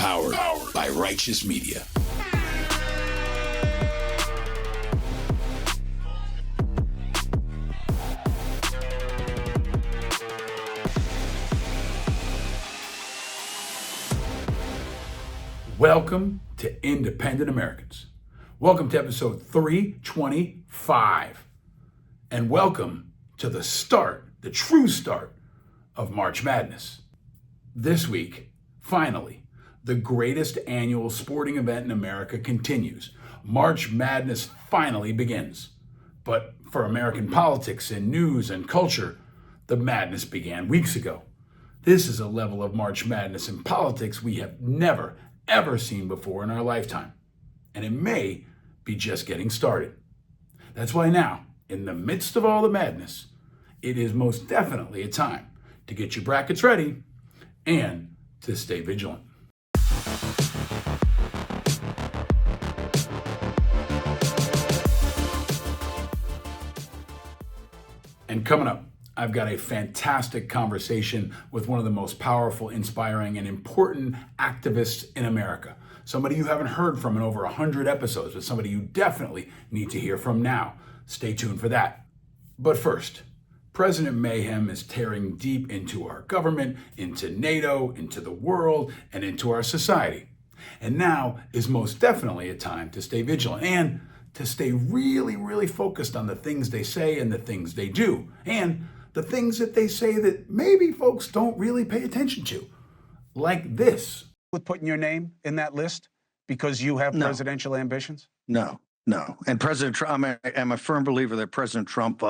Powered by Righteous Media. Welcome to Independent Americans. Welcome to episode 325. And welcome to the start, the true start of March Madness. This week, finally, the greatest annual sporting event in America continues. March Madness finally begins. But for American politics and news and culture, the madness began weeks ago. This is a level of March Madness in politics we have never, ever seen before in our lifetime. And it may be just getting started. That's why now, in the midst of all the madness, it is most definitely a time to get your brackets ready and to stay vigilant. And coming up, I've got a fantastic conversation with one of the most powerful, inspiring, and important activists in America. Somebody you haven't heard from in over 100 episodes, but somebody you definitely need to hear from now. Stay tuned for that. But first, President Mayhem is tearing deep into our government, into NATO, into the world, and into our society. And now is most definitely a time to stay vigilant and to stay really, really focused on the things they say and the things they do, and the things that they say that maybe folks don't really pay attention to, like this. With putting your name in that list because you have presidential ambitions? No. And President Trump, I'm a firm believer that President Trump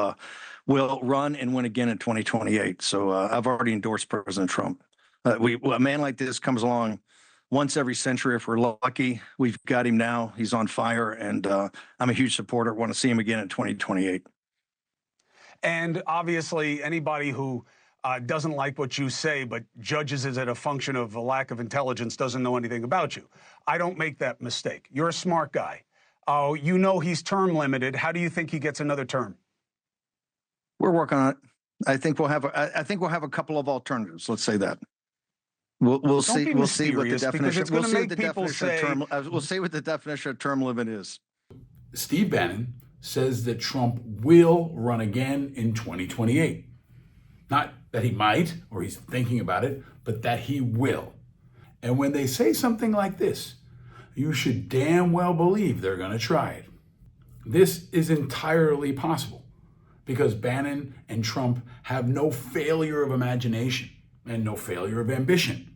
will run and win again in 2028. So I've already endorsed President Trump. A man like this comes along once every century if we're lucky. We've got him now. He's on fire, and I'm a huge supporter. Want to see him again in 2028. And obviously, anybody who doesn't like what you say but judges it as a function of a lack of intelligence doesn't know anything about you. I don't make that mistake. You're a smart guy. You know he's term limited. How do you think he gets another term? We're working on it. I think we'll have a couple of alternatives. Let's say that. We'll see. We'll see what the definition. We'll see what the definition of term. We'll see what the definition of term limit is. Steve Bannon says that Trump will run again in 2028. Not that he might or he's thinking about it, but that he will. And when they say something like this, you should damn well believe they're going to try it. This is entirely possible because Bannon and Trump have no failure of imagination and no failure of ambition.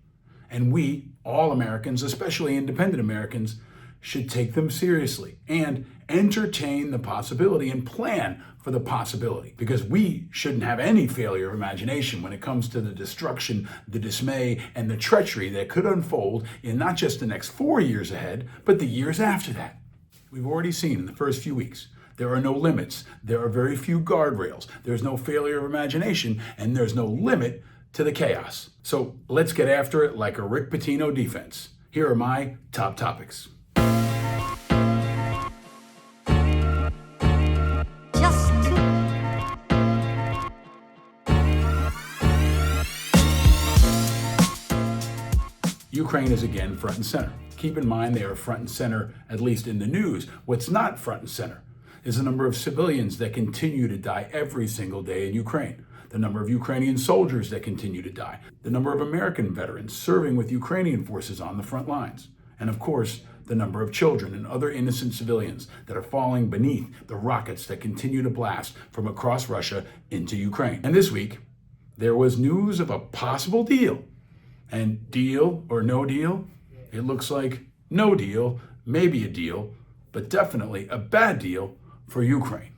And we, all Americans, especially independent Americans, should take them seriously and entertain the possibility and plan for the possibility, because we shouldn't have any failure of imagination when it comes to the destruction, the dismay, and the treachery that could unfold in not just the next 4 years ahead, but the years after that. We've already seen in the first few weeks, there are no limits, there are very few guardrails, there's no failure of imagination, and there's no limit to the chaos. So let's get after it like a Rick Pitino defense. Here are my top topics. Ukraine is again front and center. Keep in mind they are front and center, at least in the news. What's not front and center is the number of civilians that continue to die every single day in Ukraine, the number of Ukrainian soldiers that continue to die, the number of American veterans serving with Ukrainian forces on the front lines, and of course, the number of children and other innocent civilians that are falling beneath the rockets that continue to blast from across Russia into Ukraine. And this week, there was news of a possible deal. And deal or no deal, it looks like no deal, maybe a deal, but definitely a bad deal for Ukraine.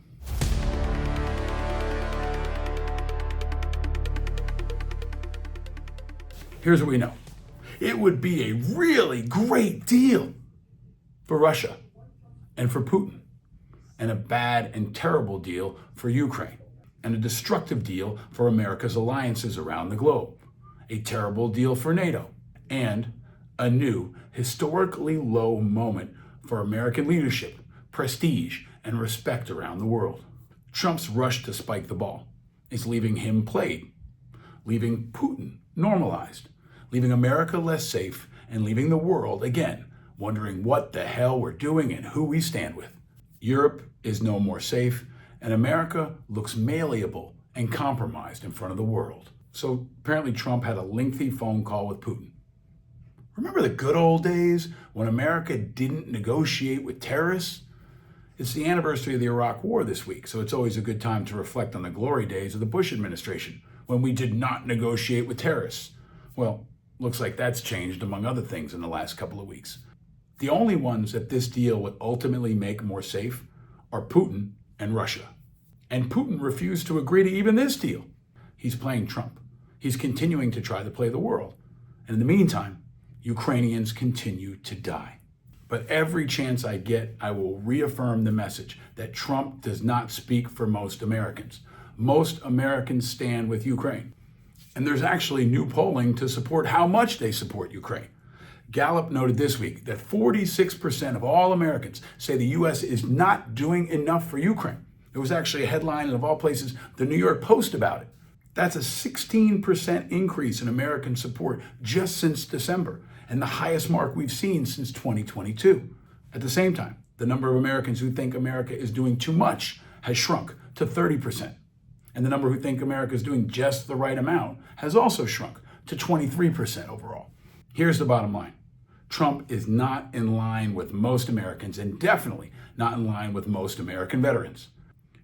Here's what we know. It would be a really great deal for Russia and for Putin, and a bad and terrible deal for Ukraine, and a destructive deal for America's alliances around the globe. A terrible deal for NATO, and a new, historically low moment for American leadership, prestige, and respect around the world. Trump's rush to spike the ball is leaving him played, leaving Putin normalized, leaving America less safe and leaving the world, again, wondering what the hell we're doing and who we stand with. Europe is no more safe, and America looks malleable and compromised in front of the world. So apparently Trump had a lengthy phone call with Putin. Remember the good old days when America didn't negotiate with terrorists? It's the anniversary of the Iraq War this week, so it's always a good time to reflect on the glory days of the Bush administration, when we did not negotiate with terrorists. Well, looks like that's changed, among other things, in the last couple of weeks. The only ones that this deal would ultimately make more safe are Putin and Russia. And Putin refused to agree to even this deal. He's playing Trump. He's continuing to try to play the world. And in the meantime, Ukrainians continue to die. But every chance I get, I will reaffirm the message that Trump does not speak for most Americans. Most Americans stand with Ukraine. And there's actually new polling to support how much they support Ukraine. Gallup noted this week that 46% of all Americans say the U.S. is not doing enough for Ukraine. There was actually a headline, and of all places, the New York Post about it. That's a 16% increase in American support just since December, and the highest mark we've seen since 2022. At the same time, the number of Americans who think America is doing too much has shrunk to 30%. And the number who think America is doing just the right amount has also shrunk to 23% overall. Here's the bottom line. Trump is not in line with most Americans, and definitely not in line with most American veterans.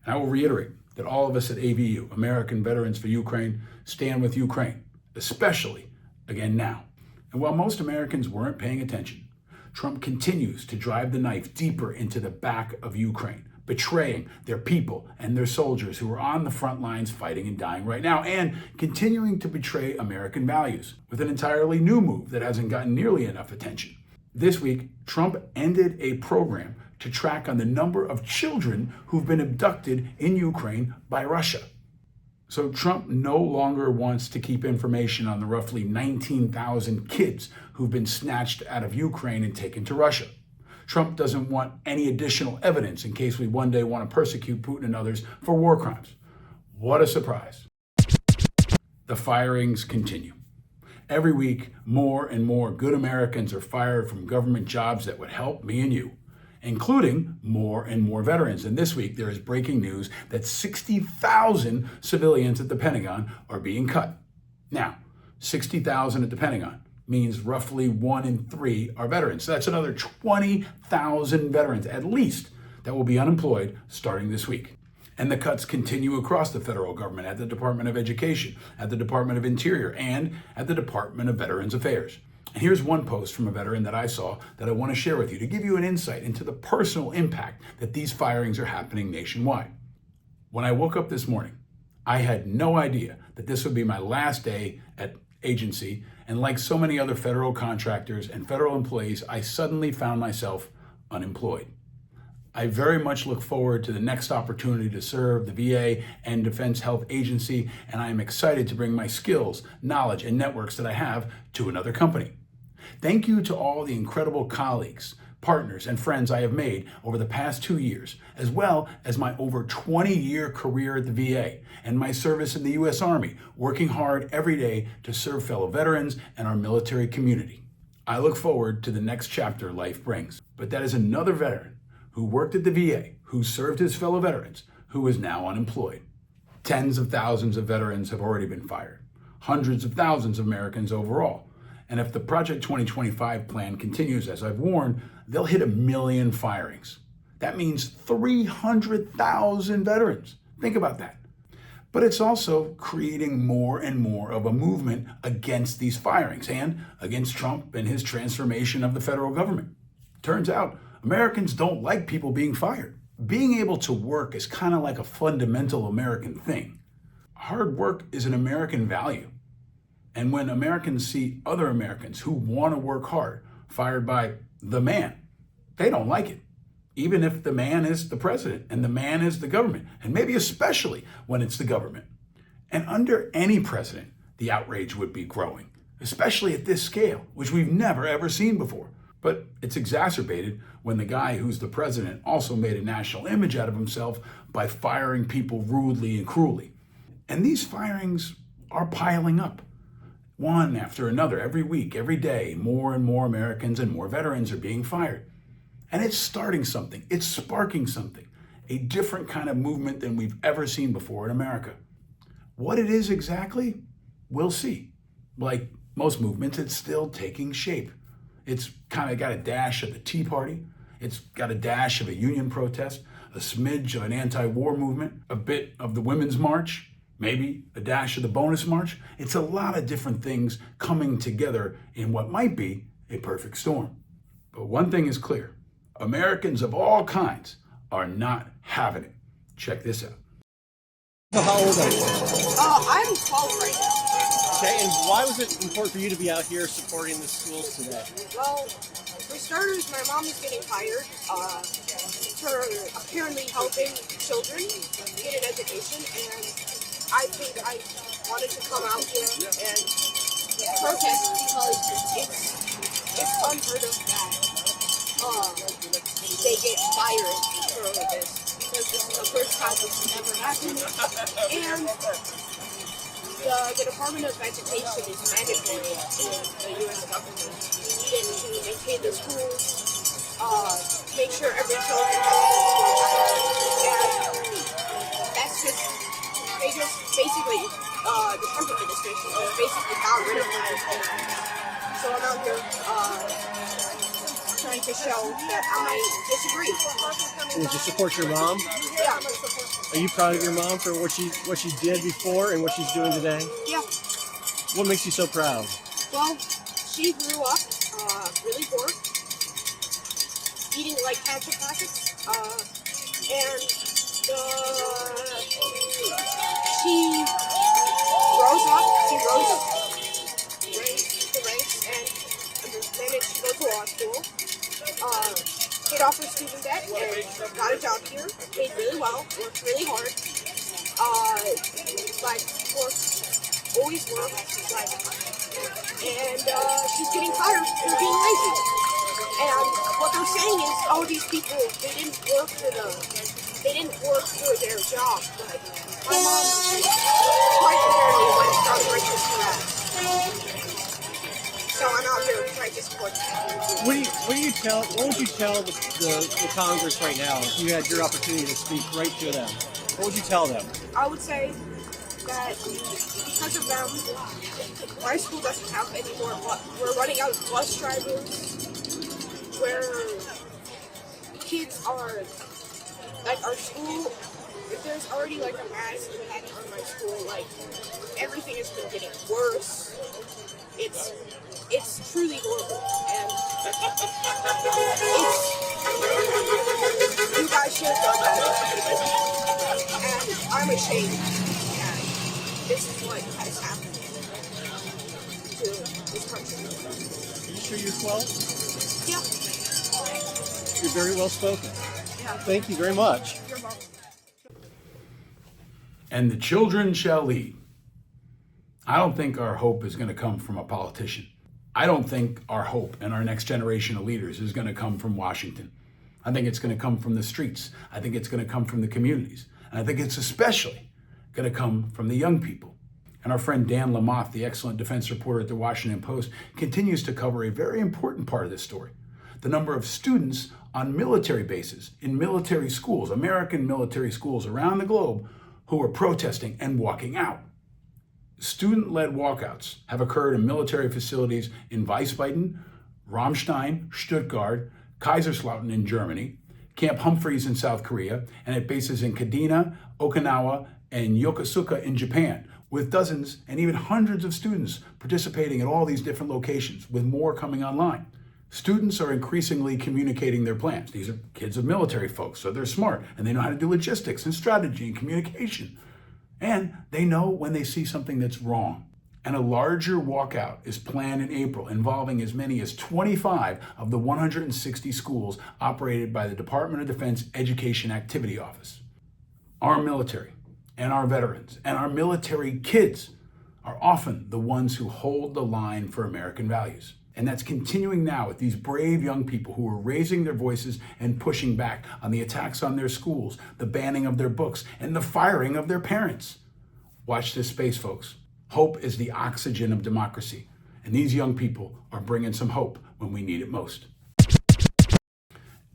And I will reiterate that all of us at AVU, American Veterans for Ukraine, stand with Ukraine, especially again now. And while most Americans weren't paying attention, Trump continues to drive the knife deeper into the back of Ukraine, betraying their people and their soldiers who are on the front lines fighting and dying right now, and continuing to betray American values with an entirely new move that hasn't gotten nearly enough attention. This week, Trump ended a program to track on the number of children who've been abducted in Ukraine by Russia. So Trump no longer wants to keep information on the roughly 19,000 kids who've been snatched out of Ukraine and taken to Russia. Trump doesn't want any additional evidence in case we one day want to persecute Putin and others for war crimes. What a surprise. The firings continue. Every week, more and more good Americans are fired from government jobs that would help me and you, including more and more veterans. And this week, there is breaking news that 60,000 civilians at the Pentagon are being cut. Now, 60,000 at the Pentagon means roughly 1 in 3 are veterans. So that's another 20,000 veterans, at least, that will be unemployed starting this week. And the cuts continue across the federal government, at the Department of Education, at the Department of Interior, and at the Department of Veterans Affairs. And here's one post from a veteran that I saw that I want to share with you to give you an insight into the personal impact that these firings are happening nationwide. When I woke up this morning, I had no idea that this would be my last day at agency, and like so many other federal contractors and federal employees, I suddenly found myself unemployed. I very much look forward to the next opportunity to serve the VA and Defense Health Agency, and I am excited to bring my skills, knowledge, and networks that I have to another company. Thank you to all the incredible colleagues, partners, and friends I have made over the past 2 years, as well as my over 20-year career at the VA and my service in the U.S. Army, working hard every day to serve fellow veterans and our military community. I look forward to the next chapter life brings. But that is another veteran who worked at the VA, who served his fellow veterans, who is now unemployed. Tens of thousands of veterans have already been fired, hundreds of thousands of Americans overall. And if the Project 2025 plan continues as I've warned, they'll hit 1 million firings. That means 300,000 veterans. Think about that. But it's also creating more and more of a movement against these firings and against Trump and his transformation of the federal government. Turns out, Americans don't like people being fired. Being able to work is kind of like a fundamental American thing. Hard work is an American value. And when Americans see other Americans who want to work hard fired by the man, they don't like it. Even if the man is the president and the man is the government, and maybe especially when it's the government. And under any president, the outrage would be growing, especially at this scale, which we've never ever seen before. But it's exacerbated when the guy who's the president also made a national image out of himself by firing people rudely and cruelly. And these firings are piling up. One after another, every week, every day, more and more Americans and more veterans are being fired. And it's starting something. It's sparking something. A different kind of movement than we've ever seen before in America. What it is exactly, we'll see. Like most movements, it's still taking shape. It's kind of got a dash of the Tea Party. It's got a dash of a union protest, a smidge of an anti-war movement, a bit of the Women's March, maybe a dash of the Bonus March. It's a lot of different things coming together in what might be a perfect storm. But one thing is clear. Americans of all kinds are not having it. Check this out. So how old are you? I'm 12 right now. Okay, and why was it important for you to be out here supporting the schools today? Well, for starters, my mom is getting fired for apparently helping children get an education, and I think I wanted to come out here and protest because it's unheard of that they get fired for this, because this is the first time this has ever happened, and the Department of Education is mandatory in the U.S. government. We needed to maintain the schools, make sure every child has and that's just, they just basically, the Trump administration just basically got rid of that. So I'm out here trying to show that I disagree. Did you support your mom? Yeah. Are you proud of your mom for what she did before and what she's doing today? Yeah. What makes you so proud? Well, she grew up really poor, eating like ketchup packets, and she rose the ranks, and managed to go to law school, paid off her student debt, and got a job here, paid really well, worked really hard, always worked, and she's getting fired for being lazy. And what they're saying is, oh, these people, they didn't work for their job, but my mom quite apparently went from riches to rags. So I'm out here trying to support that. What would you tell the Congress right now if you had your opportunity to speak right to them? What would you tell them? I would say that because of them, my school doesn't have any more. We're running out of bus drivers. Where kids are, like our school, there's already like a mass impact on my school. Like everything has been getting worse. It's truly horrible, and you guys should have done better. And I'm ashamed that this is what has happened to this country. Are you sure you're 12? Yeah. You're very well spoken. Yeah. Thank you very much. You're welcome. And the children shall lead. I don't think our hope is going to come from a politician. I don't think our hope and our next generation of leaders is going to come from Washington. I think it's going to come from the streets. I think it's going to come from the communities. And I think it's especially going to come from the young people. And our friend Dan Lamothe, the excellent defense reporter at the Washington Post, continues to cover a very important part of this story. The number of students on military bases, in military schools, American military schools around the globe, who are protesting and walking out. Student-led walkouts have occurred in military facilities in Wiesbaden, Ramstein, Stuttgart, Kaiserslautern in Germany, Camp Humphreys in South Korea, and at bases in Kadena, Okinawa, and Yokosuka in Japan, with dozens and even hundreds of students participating at all these different locations, with more coming online. Students are increasingly communicating their plans. These are kids of military folks, so they're smart, and they know how to do logistics and strategy and communication. And they know when they see something that's wrong. And a larger walkout is planned in April, involving as many as 25 of the 160 schools operated by the Department of Defense Education Activity Office. Our military and our veterans and our military kids are often the ones who hold the line for American values. And that's continuing now with these brave young people who are raising their voices and pushing back on the attacks on their schools, the banning of their books, and the firing of their parents. Watch this space, folks. Hope is the oxygen of democracy, and these young people are bringing some hope when we need it most.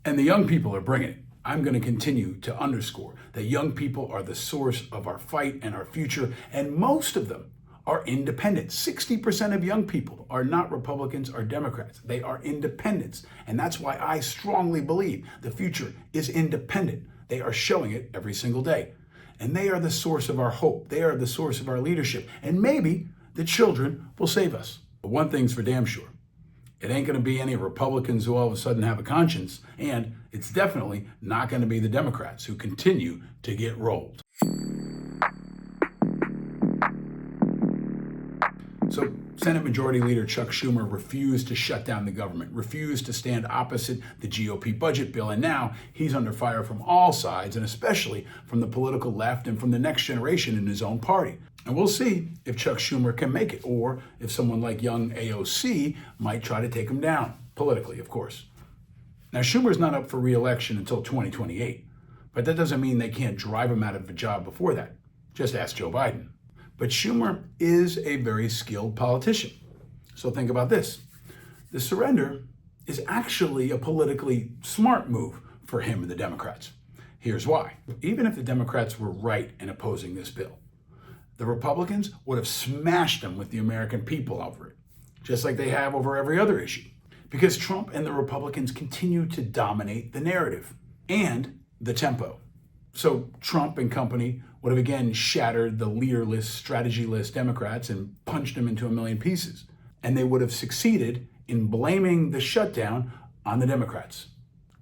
And the young people are bringing it. I'm going to continue to underscore that young people are the source of our fight and our future, and most of them are independent. 60% of young people are not Republicans or Democrats. They are independents. And that's why I strongly believe the future is independent. They are showing it every single day. And they are the source of our hope. They are the source of our leadership. And maybe the children will save us. But one thing's for damn sure. It ain't going to be any Republicans who all of a sudden have a conscience. And it's definitely not going to be the Democrats who continue to get rolled. So Senate Majority Leader Chuck Schumer refused to shut down the government, refused to stand opposite the GOP budget bill, and now he's under fire from all sides, and especially from the political left and from the next generation in his own party. And we'll see if Chuck Schumer can make it, or if someone like young AOC might try to take him down, politically, of course. Now, Schumer's not up for re-election until 2028, but that doesn't mean they can't drive him out of a job before that. Just ask Joe Biden. But Schumer is a very skilled politician. So think about this. The surrender is actually a politically smart move for him and the Democrats. Here's why. Even if the Democrats were right in opposing this bill, the Republicans would have smashed them with the American people over it, just like they have over every other issue. Because Trump and the Republicans continue to dominate the narrative and the tempo. So Trump and company would have again shattered the leaderless, strategyless Democrats and punched them into a million pieces. And they would have succeeded in blaming the shutdown on the Democrats.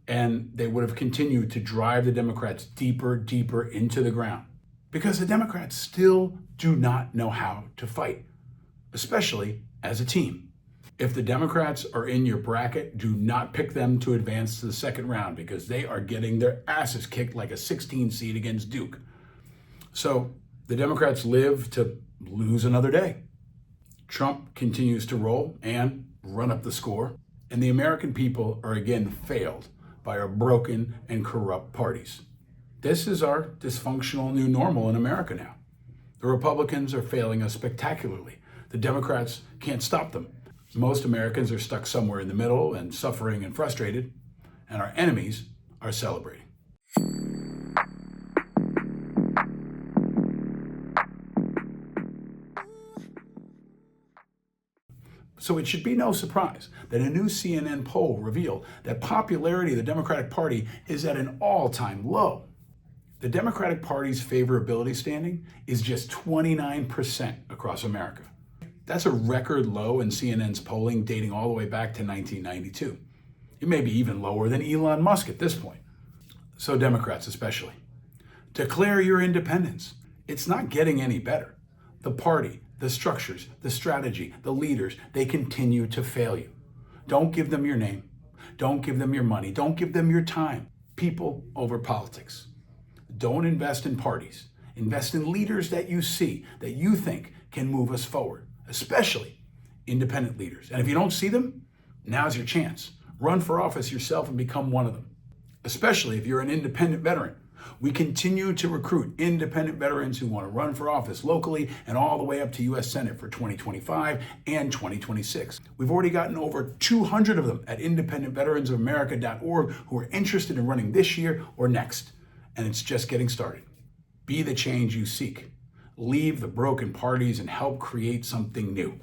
And they would have continued to drive the Democrats deeper, deeper into the ground. Because the Democrats still do not know how to fight, especially as a team. If the Democrats are in your bracket, do not pick them to advance to the second round because they are getting their asses kicked like a 16 seed against Duke. So the Democrats live to lose another day. Trump continues to roll and run up the score, and the American people are again failed by our broken and corrupt parties. This is our dysfunctional new normal in America now. The Republicans are failing us spectacularly. The Democrats can't stop them. Most Americans are stuck somewhere in the middle and suffering and frustrated, and our enemies are celebrating. So it should be no surprise that a new CNN poll revealed that popularity of the Democratic Party is at an all-time low. The Democratic Party's favorability standing is just 29% across America. That's a record low in CNN's polling dating all the way back to 1992. It may be even lower than Elon Musk at this point. So Democrats especially, declare your independence. It's not getting any better. The party, the structures, the strategy, the leaders, they continue to fail you. Don't give them your name. Don't give them your money. Don't give them your time. People over politics. Don't invest in parties. Invest in leaders that you see, that you think can move us forward, especially independent leaders. And if you don't see them, now's your chance. Run for office yourself and become one of them, especially if you're an independent veteran. We continue to recruit independent veterans who want to run for office locally and all the way up to U.S. Senate for 2025 and 2026. We've already gotten over 200 of them at independentveteransofamerica.org who are interested in running this year or next. And it's just getting started. Be the change you seek. Leave the broken parties and help create something new.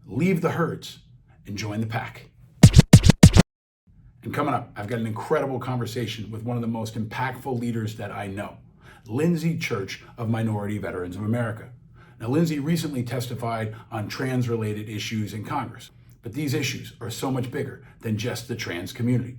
Leave the herds and join the pack. And coming up, I've got an incredible conversation with one of the most impactful leaders that I know, Lindsay Church of Minority Veterans of America. Now, Lindsay recently testified on trans-related issues in Congress, but these issues are so much bigger than just the trans community.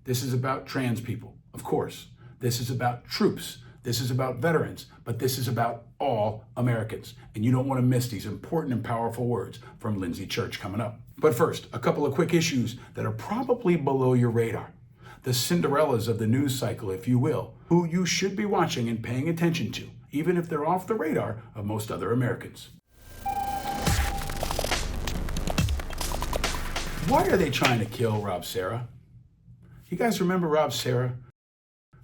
This is about trans people, of course. This is about troops. This is about veterans, but this is about all Americans. And you don't want to miss these important and powerful words from Lindsay Church coming up. But first, a couple of quick issues that are probably below your radar. The Cinderellas of the news cycle, if you will, who you should be watching and paying attention to, even if they're off the radar of most other Americans. Why are they trying to kill Rob Serra? You guys remember Rob Serra?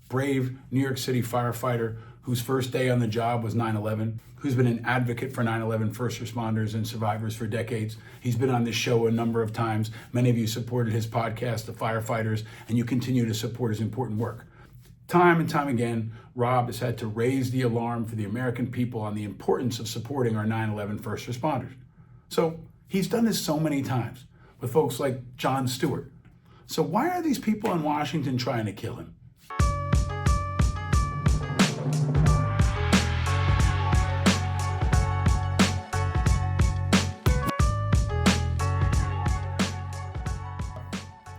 Brave New York City firefighter whose first day on the job was 9/11, who's been an advocate for 9/11 first responders and survivors for decades. He's been on this show a number of times. Many of you supported his podcast, The Firefighters, and you continue to support his important work. Time and time again, Rob has had to raise the alarm for the American people on the importance of supporting our 9/11 first responders. So he's done this so many times with folks like Jon Stewart. So why are these people in Washington trying to kill him?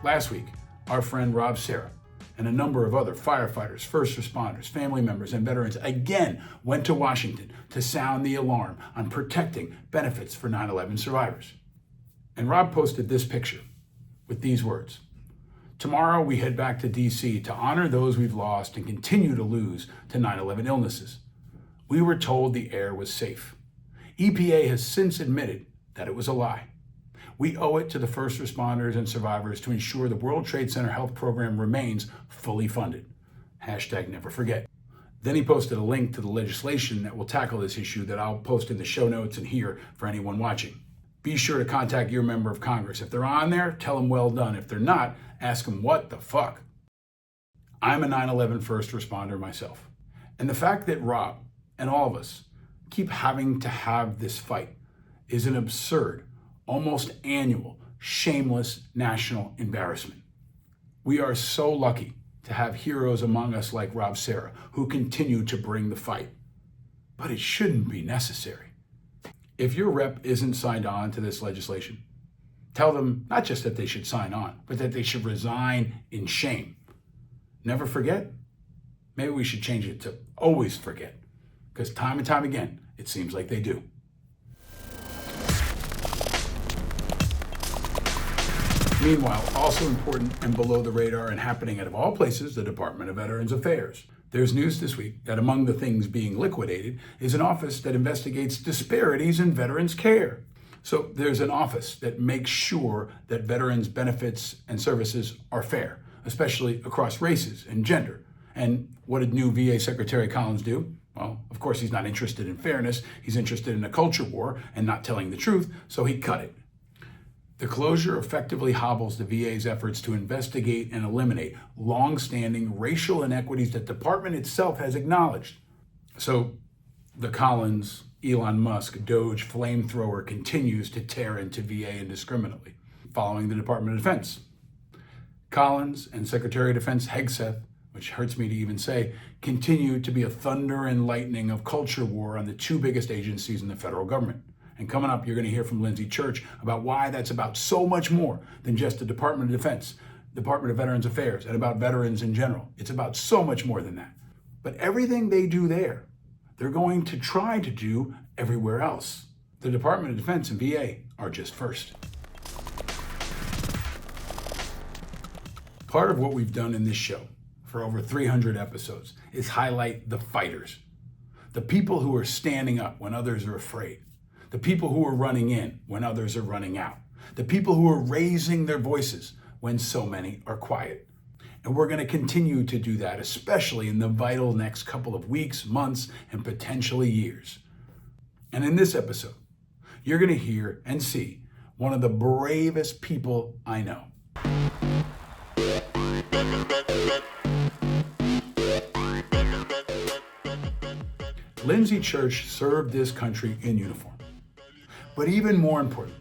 Last week, our friend Rob Serra and a number of other firefighters, first responders, family members, and veterans again went to Washington to sound the alarm on protecting benefits for 9/11 survivors. And Rob posted this picture with these words: "Tomorrow we head back to DC to honor those we've lost and continue to lose to 9/11 illnesses. We were told the air was safe. EPA has since admitted that it was a lie. We owe it to the first responders and survivors to ensure the World Trade Center health program remains fully funded. #NeverForget." Then he posted a link to the legislation that will tackle this issue that I'll post in the show notes and here for anyone watching. Be sure to contact your member of Congress. If they're on there, tell them well done. If they're not, ask them what the fuck. I'm a 9/11 first responder myself. And the fact that Rob and all of us keep having to have this fight is an absurd, almost annual, shameless national embarrassment. We are so lucky to have heroes among us like Rob Serra who continue to bring the fight. But it shouldn't be necessary. If your rep isn't signed on to this legislation, tell them not just that they should sign on, but that they should resign in shame. Never forget? Maybe we should change it to always forget, because time and time again, it seems like they do. Meanwhile, also important and below the radar and happening out of all places, the Department of Veterans Affairs. There's news this week that among the things being liquidated is an office that investigates disparities in veterans' care. So there's an office that makes sure that veterans' benefits and services are fair, especially across races and gender. And what did new VA Secretary Collins do? Well, of course, he's not interested in fairness. He's interested in a culture war and not telling the truth, so he cut it. The closure effectively hobbles the VA's efforts to investigate and eliminate long-standing racial inequities that the department itself has acknowledged. So the Collins, Elon Musk, Doge flamethrower continues to tear into VA indiscriminately, following the Department of Defense. Collins and Secretary of Defense Hegseth, which hurts me to even say, continue to be a thunder and lightning of culture war on the two biggest agencies in the federal government. And coming up, you're going to hear from Lindsay about why that's about so much more than just the Department of Defense, Department of Veterans Affairs, and about veterans in general. It's about so much more than that. But everything they do there, they're going to try to do everywhere else. The Department of Defense and VA are just first. Part of what we've done in this show for over 300 episodes is highlight the fighters, the people who are standing up when others are afraid, the people who are running in when others are running out, the people who are raising their voices when so many are quiet. And we're going to continue to do that, especially in the vital next couple of weeks, months, and potentially years. And in this episode, you're going to hear and see one of the bravest people I know. Lindsay served this country in uniform. But even more important,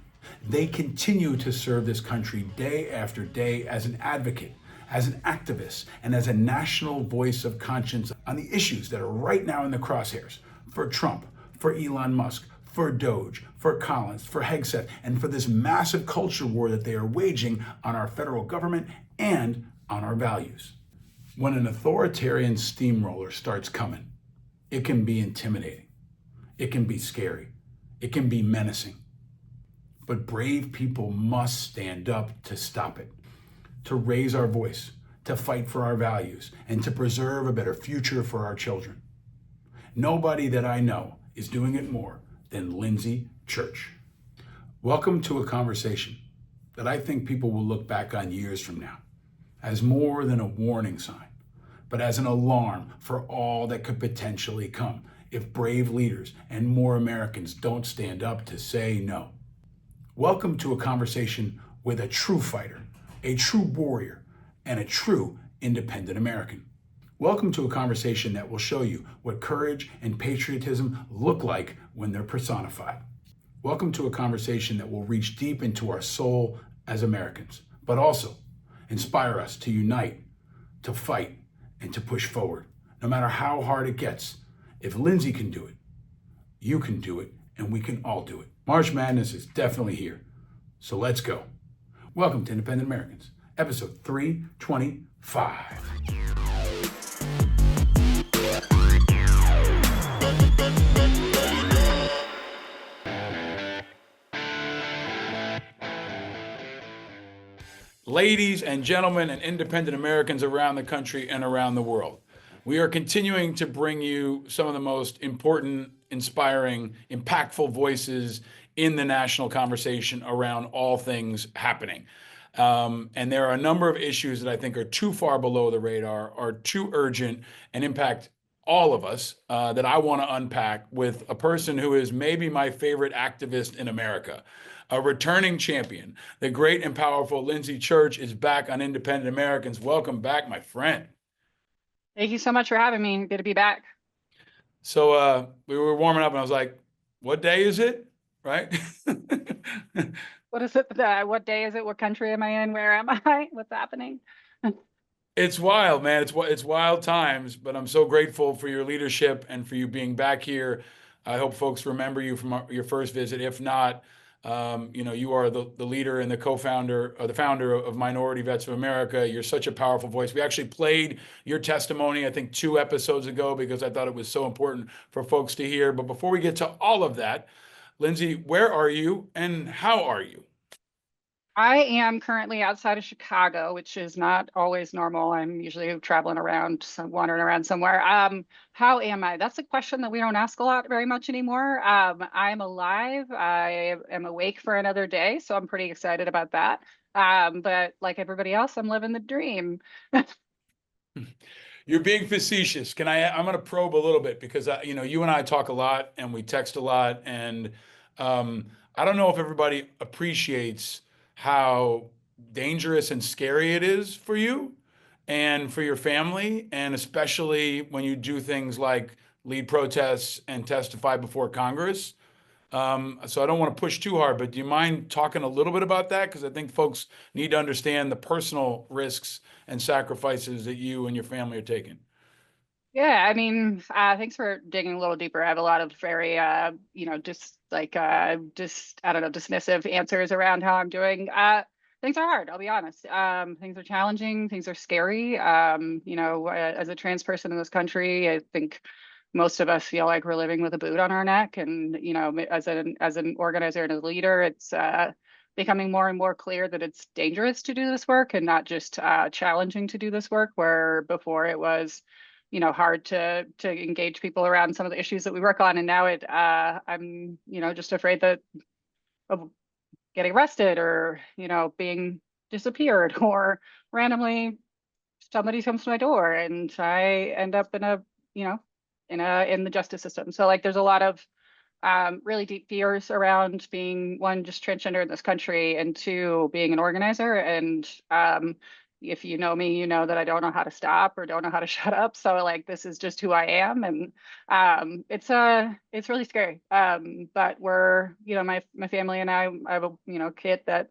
they continue to serve this country day after day as an advocate, as an activist, and as a national voice of conscience on the issues that are right now in the crosshairs for Trump, for Elon Musk, for Doge, for Collins, for Hegseth, and for this massive culture war that they are waging on our federal government and on our values. When an authoritarian steamroller starts coming, it can be intimidating. It can be scary. It can be menacing. But brave people must stand up to stop it, to raise our voice, to fight for our values, and to preserve a better future for our children. Nobody that I know is doing it more than Lindsay Church. Welcome to a conversation that I think people will look back on years from now as more than a warning sign, but as an alarm for all that could potentially come if brave leaders and more Americans don't stand up to say no. Welcome to a conversation with a true fighter, a true warrior, and a true independent American. Welcome to a conversation that will show you what courage and patriotism look like when they're personified. Welcome to a conversation that will reach deep into our soul as Americans, but also inspire us to unite, to fight, and to push forward. No matter how hard it gets, if Lindsay can do it, you can do it, and we can all do it. March Madness is definitely here, so let's go. Welcome to Independent Americans, episode 325. Ladies and gentlemen and independent Americans around the country and around the world, we are continuing to bring you some of the most important, inspiring, impactful voices in the national conversation around all things happening. And there are a number of issues that I think are too far below the radar, are too urgent, and impact all of us that I want to unpack with a person who is maybe my favorite activist in America. A returning champion, the great and powerful Lindsay Church is back on Independent Americans. Welcome back, my friend. Thank you so much for having me. Good to be back. So we were warming up and I was like, what day is it? Right? What is it? What day is it? What country am I in? Where am I? What's happening? It's wild, man. It's wild times, but I'm so grateful for your leadership and for you being back here. I hope folks remember you from your first visit. If not, you are the leader and the co-founder or the founder of Minority Vets of America. You're such a powerful voice. We actually played your testimony, I think 2 episodes ago, because I thought it was so important for folks to hear. But before we get to all of that, Lindsay, where are you and how are you? I am currently outside of Chicago, which is not always normal. I'm usually traveling around, wandering around somewhere. How am I? That's a question that we don't ask a lot very much anymore. I'm alive. I am awake for another day, so I'm pretty excited about that. But like everybody else, I'm living the dream. You're being facetious. I'm going to probe a little bit because, you and I talk a lot and we text a lot. And I don't know if everybody appreciates how dangerous and scary it is for you and for your family, and especially when you do things like lead protests and testify before Congress. So I don't want to push too hard, but do you mind talking a little bit about that? Because I think folks need to understand the personal risks and sacrifices that you and your family are taking. Yeah, I mean, thanks for digging a little deeper. I have a lot of very, I don't know, dismissive answers around how I'm doing. Things are hard, I'll be honest. Things are challenging, things are scary. As a trans person in this country, I think most of us feel like we're living with a boot on our neck. And, as an organizer and a leader, it's becoming more and more clear that it's dangerous to do this work and not just challenging to do this work, where before it was hard to engage people around some of the issues that we work on. And now I'm, just afraid of getting arrested or, being disappeared, or randomly somebody comes to my door and I end up in the justice system. So like, there's a lot of really deep fears around being, one, just transgender in this country, and 2, being an organizer. And if you know me, you know that I don't know how to stop or don't know how to shut up. So like, this is just who I am. And it's really scary. But we're, my family and I have a, kid that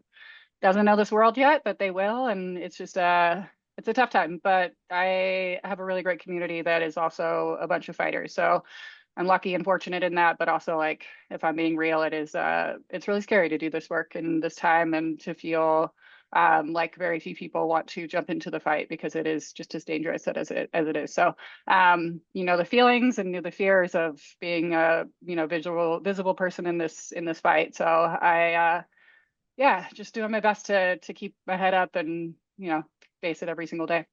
doesn't know this world yet, but they will. And it's just, it's a tough time, but I have a really great community that is also a bunch of fighters. So I'm lucky and fortunate in that, but also, like, if I'm being real, it's really scary to do this work in this time and to feel like very few people want to jump into the fight, because it is just as dangerous as it is. So, the feelings and the fears of being a, visible person in this fight. So I, just doing my best to keep my head up and, face it every single day.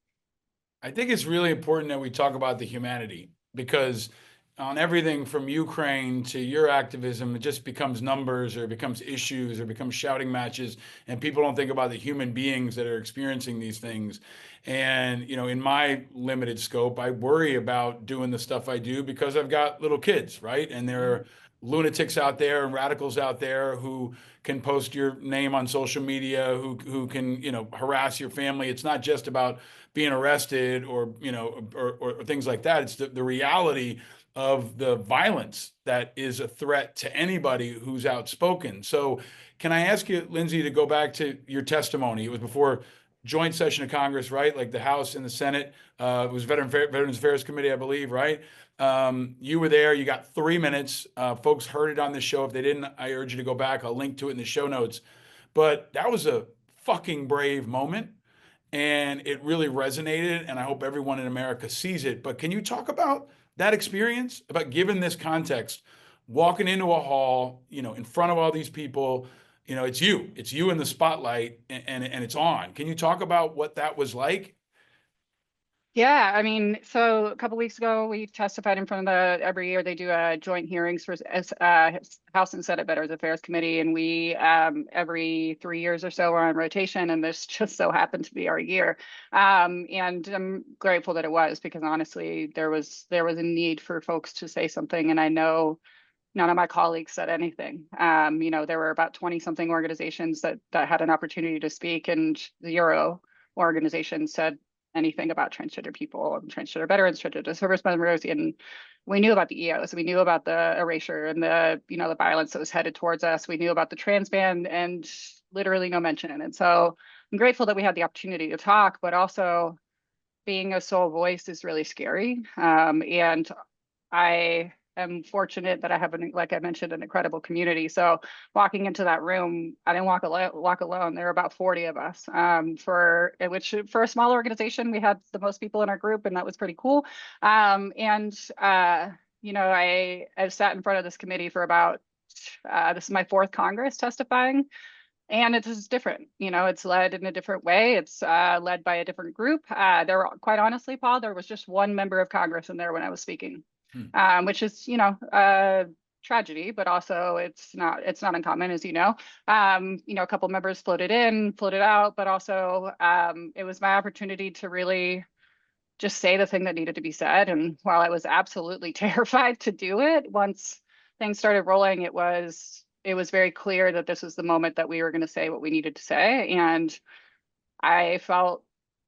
I think it's really important that we talk about the humanity, because on everything from Ukraine to your activism, it just becomes numbers or it becomes issues or becomes shouting matches, and people don't think about the human beings that are experiencing these things. And, you know, in my limited scope, I worry about doing the stuff I do because I've got little kids, right? And there are lunatics out there and radicals out there who can post your name on social media, who can, you know, harass your family. It's not just about being arrested or, you know, or things like that. It's the reality of the violence that is a threat to anybody who's outspoken. So can I ask you, Lindsay, to go back to your testimony? It was before joint session of Congress, right? Like the House and the Senate. It was Veterans Affairs Committee, I believe, right? You were there. You got 3 minutes. Folks heard it on the show. If they didn't, I urge you to go back. I'll link to it in the show notes. But that was a fucking brave moment. And it really resonated. And I hope everyone in America sees it. But can you talk about that experience, about given this context, walking into a hall, you know, in front of all these people, you know, it's you in the spotlight, and it's on. Can you talk about what that was like? Yeah, I mean, so a couple weeks ago, we testified in front of every year they do joint hearings for House and Senate Veterans Affairs Committee, and we every 3 years or so are on rotation, and this just so happened to be our year. And I'm grateful that it was, because honestly, there was a need for folks to say something, and I know none of my colleagues said anything. You know, there were about 20 something organizations that had an opportunity to speak, and 0 organization said anything about transgender people and transgender veterans, transgender service members. And we knew about the EOs, we knew about the erasure and the, you know, the violence that was headed towards us. We knew about the trans ban, and literally no mention. And so I'm grateful that we had the opportunity to talk, but also being a sole voice is really scary. And I am fortunate that I have, like I mentioned, an incredible community. So walking into that room, I didn't walk alone. There were about 40 of us. For a small organization, we had the most people in our group, and that was pretty cool. You know, I've sat in front of this committee for about this is my 4th Congress testifying. And it is different, you know, it's led in a different way. It's led by a different group. There were, quite honestly, Paul, there was just one member of Congress in there when I was speaking. Which is, you know, tragedy, but also it's not uncommon, as you know. You know, a couple members floated in, floated out, but also it was my opportunity to really just say the thing that needed to be said. And while I was absolutely terrified to do it, once things started rolling, it was very clear that this was the moment that we were going to say what we needed to say. And I felt,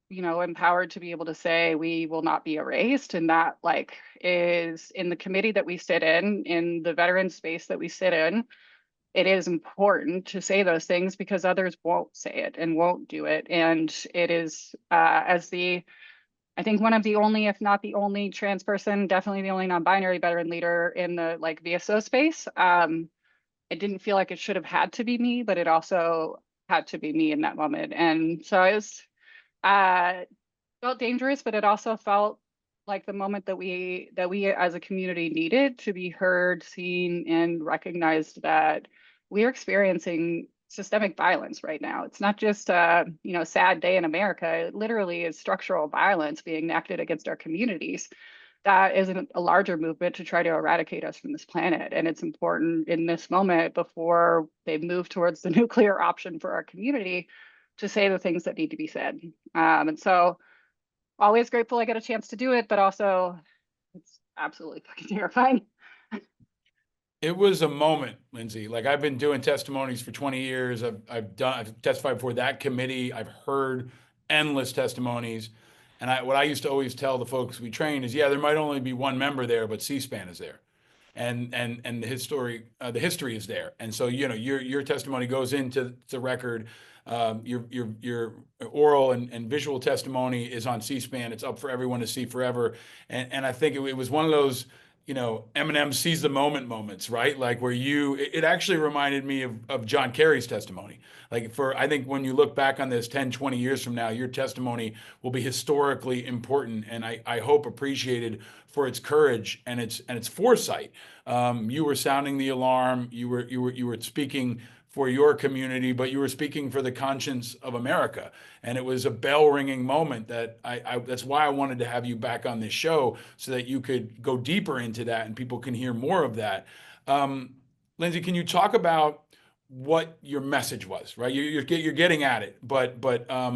you know, empowered to be able to say we will not be erased. And that, like, is in the committee that we sit in the veteran space that we sit in, it is important to say those things because others won't say it and won't do it. And it is, I think one of the only, if not the only, trans person, definitely the only non-binary veteran leader in the, like, VSO space. It didn't feel like it should have had to be me, but it also had to be me in that moment. And so I was, felt dangerous, but it also felt like the moment that we as a community needed to be heard, seen, and recognized that we are experiencing systemic violence right now. It's not just you know, a sad day in America. It literally is structural violence being enacted against our communities. That isn't a larger movement to try to eradicate us from this planet. And it's important in this moment, before they move towards the nuclear option for our community, to say the things that need to be said. And so always grateful I get a chance to do it, but also it's absolutely fucking terrifying. It was a moment, Lindsay. Like, I've been doing testimonies for 20 years. I've testified before that committee. I've heard endless testimonies. And what I used to always tell the folks we train is, yeah, there might only be one member there, but C-SPAN is there. And the history is there. And so, you know, your testimony goes into the record. Your oral and visual testimony is on C-SPAN. It's up for everyone to see forever. And I think it was one of those, you know, Eminem seize the moment moments, right? Like, where it actually reminded me of John Kerry's testimony. Like, I think when you look back on this 10, 20 years from now, your testimony will be historically important, and I hope appreciated for its courage and its foresight. You were sounding the alarm. You were speaking for your community, but you were speaking for the conscience of America. And it was a bell ringing moment that that's why I wanted to have you back on this show, so that you could go deeper into that and people can hear more of that. Lindsay, can you talk about what your message was, right? You're getting at it, but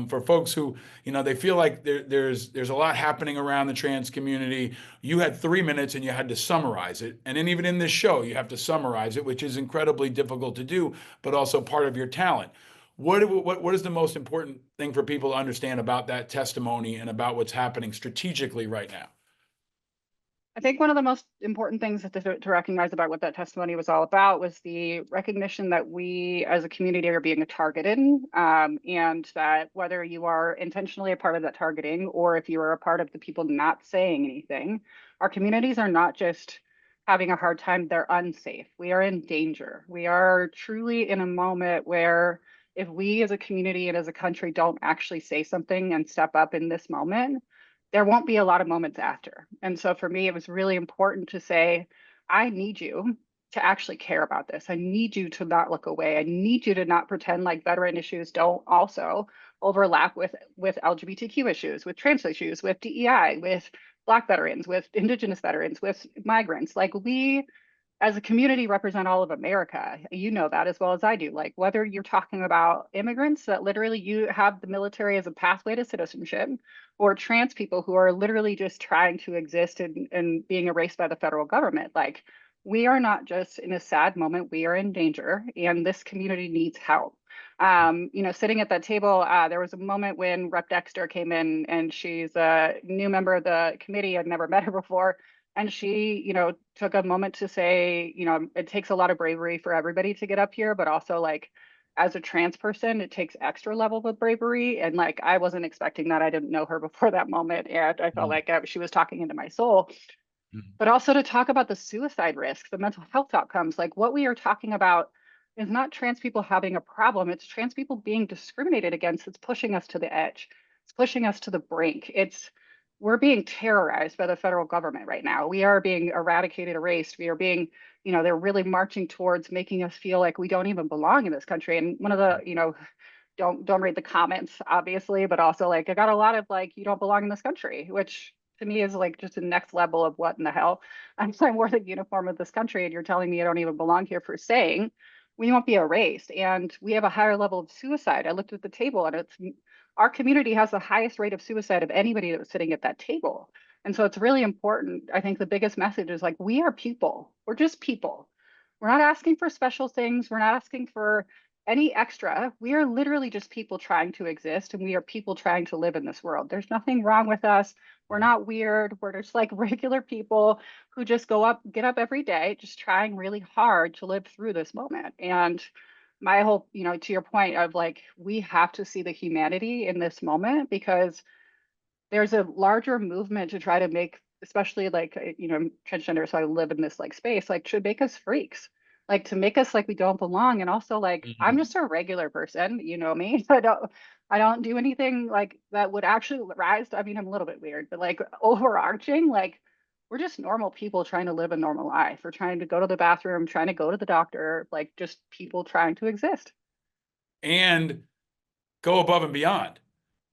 for folks who, they feel like there's a lot happening around the trans community. You had 3 minutes and you had to summarize it, and then even in this show you have to summarize it, which is incredibly difficult to do, but also part of your talent. What is the most important thing for people to understand about that testimony and about what's happening strategically right now? I think one of the most important things to recognize about what that testimony was all about was the recognition that we as a community are being targeted, and that whether you are intentionally a part of that targeting or if you are a part of the people not saying anything, our communities are not just having a hard time, they're unsafe. We are in danger. We are truly in a moment where if we as a community and as a country don't actually say something and step up in this moment, there won't be a lot of moments after. And so for me, it was really important to say, I need you to actually care about this. I need you to not look away. I need you to not pretend like veteran issues don't also overlap with LGBTQ issues, with trans issues, with DEI, with Black veterans, with Indigenous veterans, with migrants. Like, we as a community represent all of America. You know that as well as I do. Like, whether you're talking about immigrants that literally you have the military as a pathway to citizenship, or trans people who are literally just trying to exist and being erased by the federal government. Like, we are not just in a sad moment, we are in danger, and this community needs help. Sitting at that table, there was a moment when Rep. Dexter came in, and she's a new member of the committee. I'd never met her before. And she, took a moment to say, it takes a lot of bravery for everybody to get up here, but also, like, as a trans person, it takes extra level of bravery. And like, I wasn't expecting that. I didn't know her before that moment. And I felt like she was talking into my soul. But also to talk about the suicide risk, the mental health outcomes. Like, what we are talking about is not trans people having a problem. It's trans people being discriminated against. It's pushing us to the edge. It's pushing us to the brink. We're being terrorized by the federal government right now. We are being eradicated, erased. We are being, they're really marching towards making us feel like we don't even belong in this country. And one of the, don't read the comments, obviously, but also, like, I got a lot of, like, you don't belong in this country, which to me is like just the next level of what in the hell. I'm wearing the uniform of this country and you're telling me I don't even belong here for saying we won't be erased. And we have a higher level of suicide. I looked at the table and our community has the highest rate of suicide of anybody that was sitting at that table. And so it's really important. I think the biggest message is, like, we are people. We're just people. We're not asking for special things. We're not asking for any extra. We are literally just people trying to exist, and we are people trying to live in this world. There's nothing wrong with us. We're not weird. We're just like regular people who just get up every day, just trying really hard to live through this moment. And my whole, to your point of, like, we have to see the humanity in this moment, because there's a larger movement to try to make, especially, like, transgender, so I live in this, like, space, like, to make us freaks, like, to make us like we don't belong. And also, like, I'm just a regular person, you know me. I don't do anything like that would actually rise to, I mean, I'm a little bit weird, but, like, overarching, like, we're just normal people trying to live a normal life. We're trying to go to the bathroom, trying to go to the doctor, like, just people trying to exist. And go above and beyond.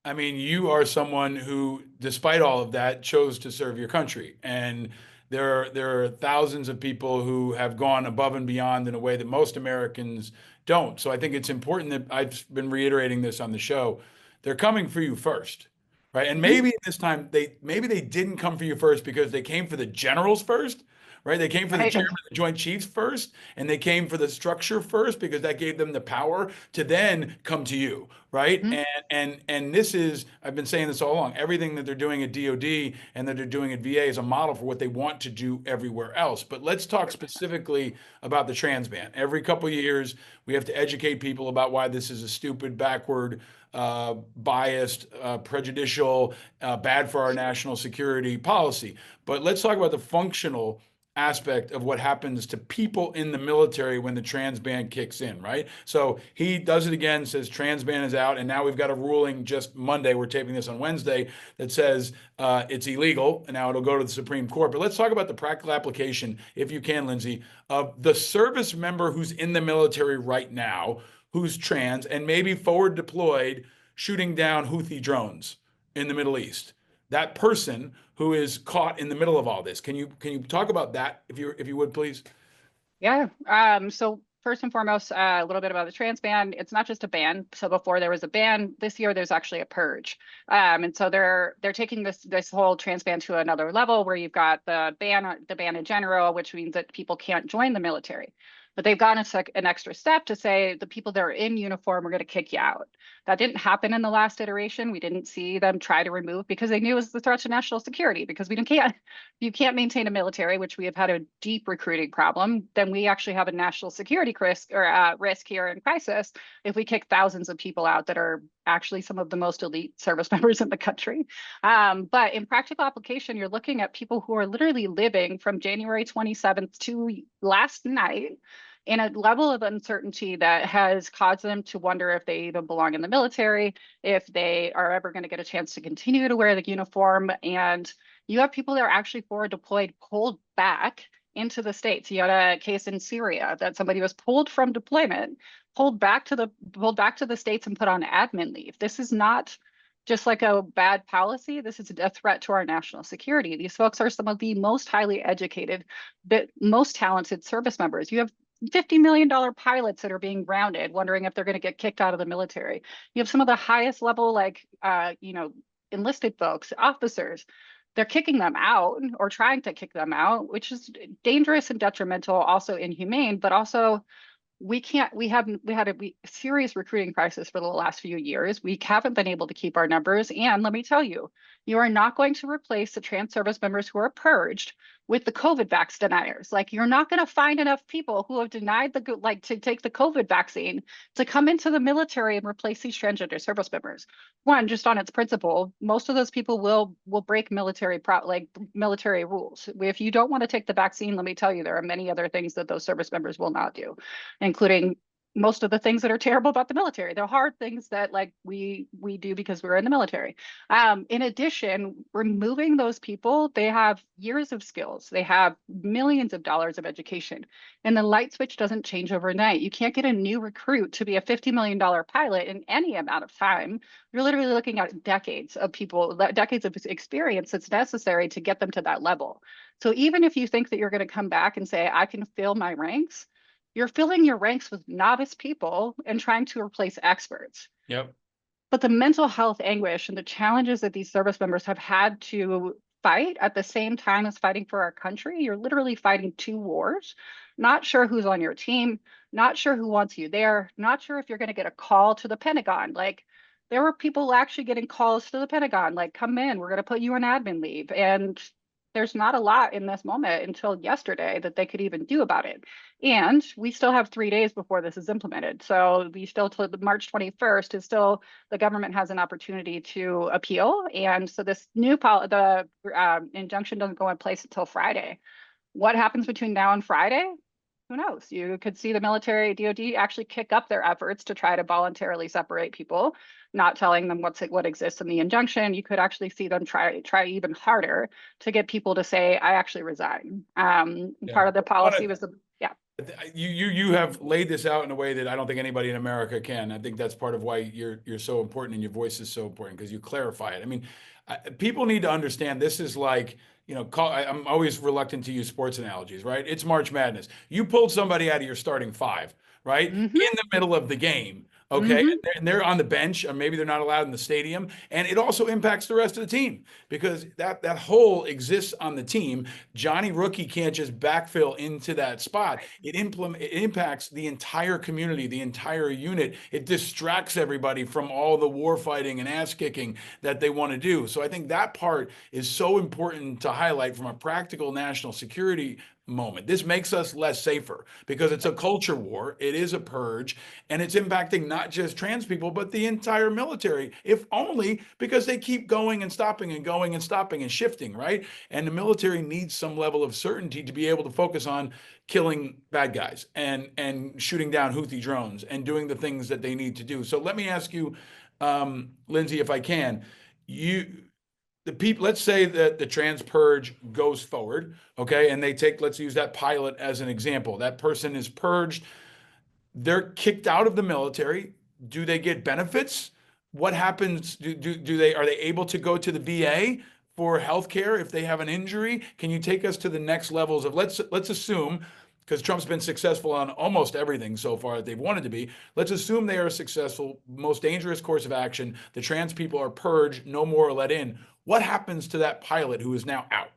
I mean, you are someone who, despite all of that, chose to serve your country. And there are thousands of people who have gone above and beyond in a way that most Americans don't. So I think it's important that I've been reiterating this on the show. They're coming for you first, right? And maybe this time they didn't come for you first because they came for the generals first, right? They came for the chairman of the Joint Chiefs first, and they came for the structure first because that gave them the power to then come to you, right? And this is, I've been saying this all along, everything that they're doing at DOD and that they're doing at VA is a model for what they want to do everywhere else. But let's talk specifically about the trans ban. Every couple of years, we have to educate people about why this is a stupid, backward, biased, prejudicial, bad for our national security policy. But let's talk about the functional aspect of what happens to people in the military when the trans ban kicks in, right? So he does it again, says trans ban is out, and now we've got a ruling just Monday, we're taping this on Wednesday, that says it's illegal, and now it'll go to the Supreme Court. But let's talk about the practical application, if you can, Lindsay, of the service member who's in the military right now, who's trans, and maybe forward deployed, shooting down Houthi drones in the Middle East. That person who is caught in the middle of all this. Can you talk about that if you would, please? Yeah. So first and foremost, a little bit about the trans ban. It's not just a ban. So before there was a ban, this year there's actually a purge. And so they're taking this whole trans ban to another level, where you've got the ban in general, which means that people can't join the military. But they've gone an extra step to say the people that are in uniform, we're going to kick you out. That didn't happen in the last iteration. We didn't see them try to remove, because they knew it was the threat to national security, because you can't maintain a military, which we have had a deep recruiting problem. Then we actually have a national security risk here in crisis if we kick thousands of people out that are actually some of the most elite service members in the country. But in practical application, you're looking at people who are literally living from January 27th to last night in a level of uncertainty that has caused them to wonder if they even belong in the military, if they are ever going to get a chance to continue to wear the uniform. And you have people that are actually forward deployed, pulled back into the States. You had a case in Syria that somebody was pulled from deployment, pulled back to the States and put on admin leave. This is not just like a bad policy. This is a threat to our national security. These folks are some of the most highly educated, most talented service members. You have $50 million pilots that are being grounded, wondering if they're going to get kicked out of the military. You have some of the highest level, enlisted folks, officers. They're kicking them out or trying to kick them out, which is dangerous and detrimental, also inhumane, but also we had a serious recruiting crisis for the last few years. We haven't been able to keep our numbers. And let me tell you, you are not going to replace the trans service members who are purged with the COVID vax deniers. Like, you're not going to find enough people who have denied to take the COVID vaccine to come into the military and replace these transgender service members. One, just on its principle, most of those people will break military rules. If you don't want to take the vaccine, let me tell you, there are many other things that those service members will not do, including most of the things that are terrible about the military. They're hard things that we do because we're in the military. In addition, removing those people, they have years of skills. They have millions of dollars of education. And the light switch doesn't change overnight. You can't get a new recruit to be a $50 million pilot in any amount of time. You're literally looking at decades of experience that's necessary to get them to that level. So even if you think that you're going to come back and say, I can fill my ranks, you're filling your ranks with novice people and trying to replace experts. Yep. But the mental health anguish and the challenges that these service members have had to fight at the same time as fighting for our country, you're literally fighting two wars. Not sure who's on your team, not sure who wants you there, not sure if you're going to get a call to the Pentagon. There were people actually getting calls to the Pentagon, come in, we're going to put you on admin leave. And there's not a lot in this moment until yesterday that they could even do about it. And we still have 3 days before this is implemented. So we still, till March 21st is still, the government has an opportunity to appeal. And so this injunction doesn't go in place until Friday. What happens between now and Friday? Who knows? You could see the military, DOD, actually kick up their efforts to try to voluntarily separate people, not telling them what exists in the injunction. You could actually see them try even harder to get people to say, I actually resign. Part of the policy was You have laid this out in a way that I don't think anybody in America can. I think that's part of why you're so important and your voice is so important, because you clarify it. I mean, people need to understand this is I'm always reluctant to use sports analogies, right? It's March Madness. You pulled somebody out of your starting five, right? Mm-hmm. In the middle of the game. Okay, and they're on the bench, or maybe they're not allowed in the stadium, and it also impacts the rest of the team, because that hole exists on the team. Johnny Rookie can't just backfill into that spot. It impacts the entire community, the entire unit. It distracts everybody from all the war fighting and ass kicking that they want to do. So I think that part is so important to highlight from a practical national security moment. This makes us less safer because it's a culture war. It is a purge, and it's impacting not just trans people, but the entire military, if only because they keep going and stopping and going and stopping and shifting, right? And the military needs some level of certainty to be able to focus on killing bad guys and shooting down Houthi drones and doing the things that they need to do. So let me ask you, Lindsay, if I can, the people, let's say that the trans purge goes forward, okay, and they take, let's use that pilot as an example. That person is purged, they're kicked out of the military. Do they get benefits? What happens? Are they able to go to the VA for healthcare if they have an injury? Can you take us to the next levels of, let's assume, because Trump's been successful on almost everything so far that they've wanted to be. Let's assume they are successful, most dangerous course of action. The trans people are purged, no more let in. What happens to that pilot who is now out?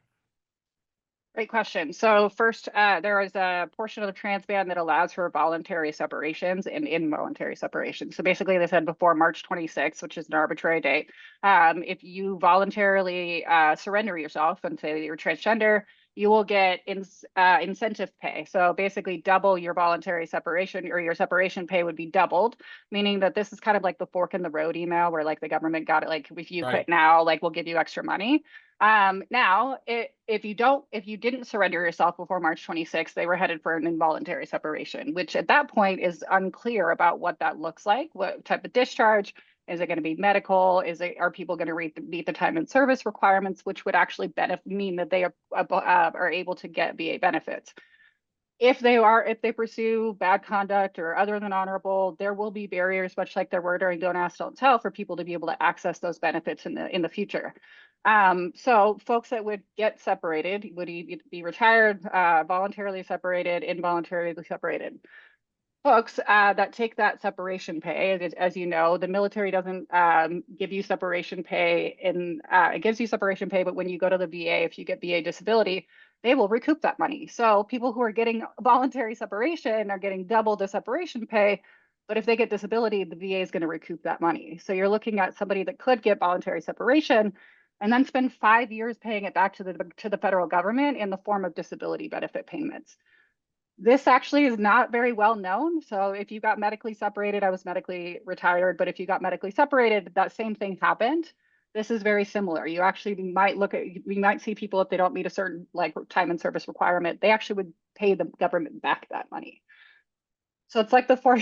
Great question. So first, there is a portion of the trans ban that allows for voluntary separations and involuntary separations. So basically, they said before March 26th, which is an arbitrary date, if you voluntarily surrender yourself and say that you're transgender, you will get incentive pay. So basically double your voluntary separation, or your separation pay would be doubled, meaning that this is kind of like the fork in the road email where like the government got it, like if you quit now, like we'll give you extra money. Now, if you didn't surrender yourself before March 26th, they were headed for an involuntary separation, which at that point is unclear about what that looks like. What type of discharge? Is it going to be medical? Are people going to meet the time and service requirements, which would actually mean that they are able to get VA benefits? If they pursue bad conduct or other than honorable, there will be barriers, much like there were during Don't Ask, Don't Tell, for people to be able to access those benefits in the future. So folks that would get separated would be retired, voluntarily separated, involuntarily separated. Folks that take that separation pay, as you know, the military doesn't give you separation pay. It gives you separation pay, but when you go to the VA, if you get VA disability, they will recoup that money. So people who are getting voluntary separation are getting double the separation pay, but if they get disability, the VA is going to recoup that money. So you're looking at somebody that could get voluntary separation and then spend 5 years paying it back to the federal government in the form of disability benefit payments. This actually is not very well known. So if you got medically separated, I was medically retired, but if you got medically separated, that same thing happened. This is very similar. You actually we might see people, if they don't meet a certain like time and service requirement, they actually would pay the government back that money. So it's like the fork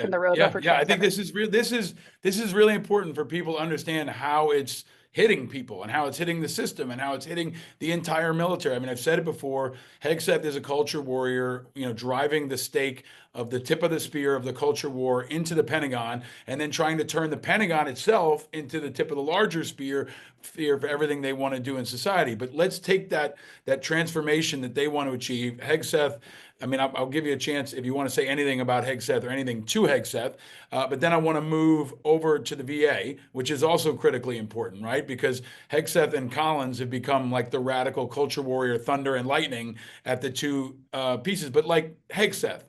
in the road. Yeah. I think this is really important for people to understand how it's hitting people and how it's hitting the system and how it's hitting the entire military. I mean, I've said it before, Hegseth is a culture warrior, driving the stake of the tip of the spear of the culture war into the Pentagon, and then trying to turn the Pentagon itself into the tip of the larger spear for everything they want to do in society. But let's take that transformation that they want to achieve. Hegseth, I mean, I'll give you a chance if you want to say anything about Hegseth or anything to Hegseth, but then I want to move over to the VA, which is also critically important, right? Because Hegseth and Collins have become like the radical culture warrior, thunder and lightning at the two pieces. But like Hegseth,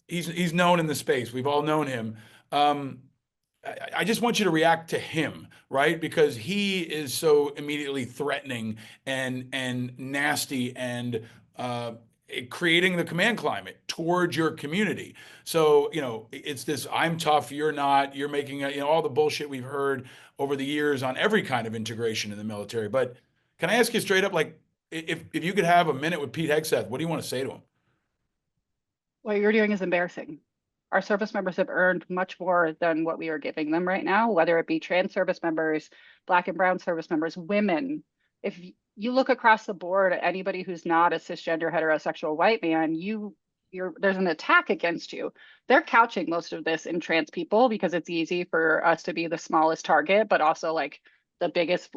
he's known in the space. We've all known him. I just want you to react to him, right? Because he is so immediately threatening and nasty and creating the command climate towards your community. So, it's this, I'm tough, you're not, you're making, all the bullshit we've heard over the years on every kind of integration in the military. But can I ask you straight up, like, if you could have a minute with Pete Hegseth, what do you want to say to him? What you're doing is embarrassing. Our service members have earned much more than what we are giving them right now, whether it be trans service members, Black and brown service members, women. If you look across the board at anybody who's not a cisgender heterosexual white man, there's an attack against you. They're couching most of this in trans people because it's easy for us to be the smallest target, but also like the biggest,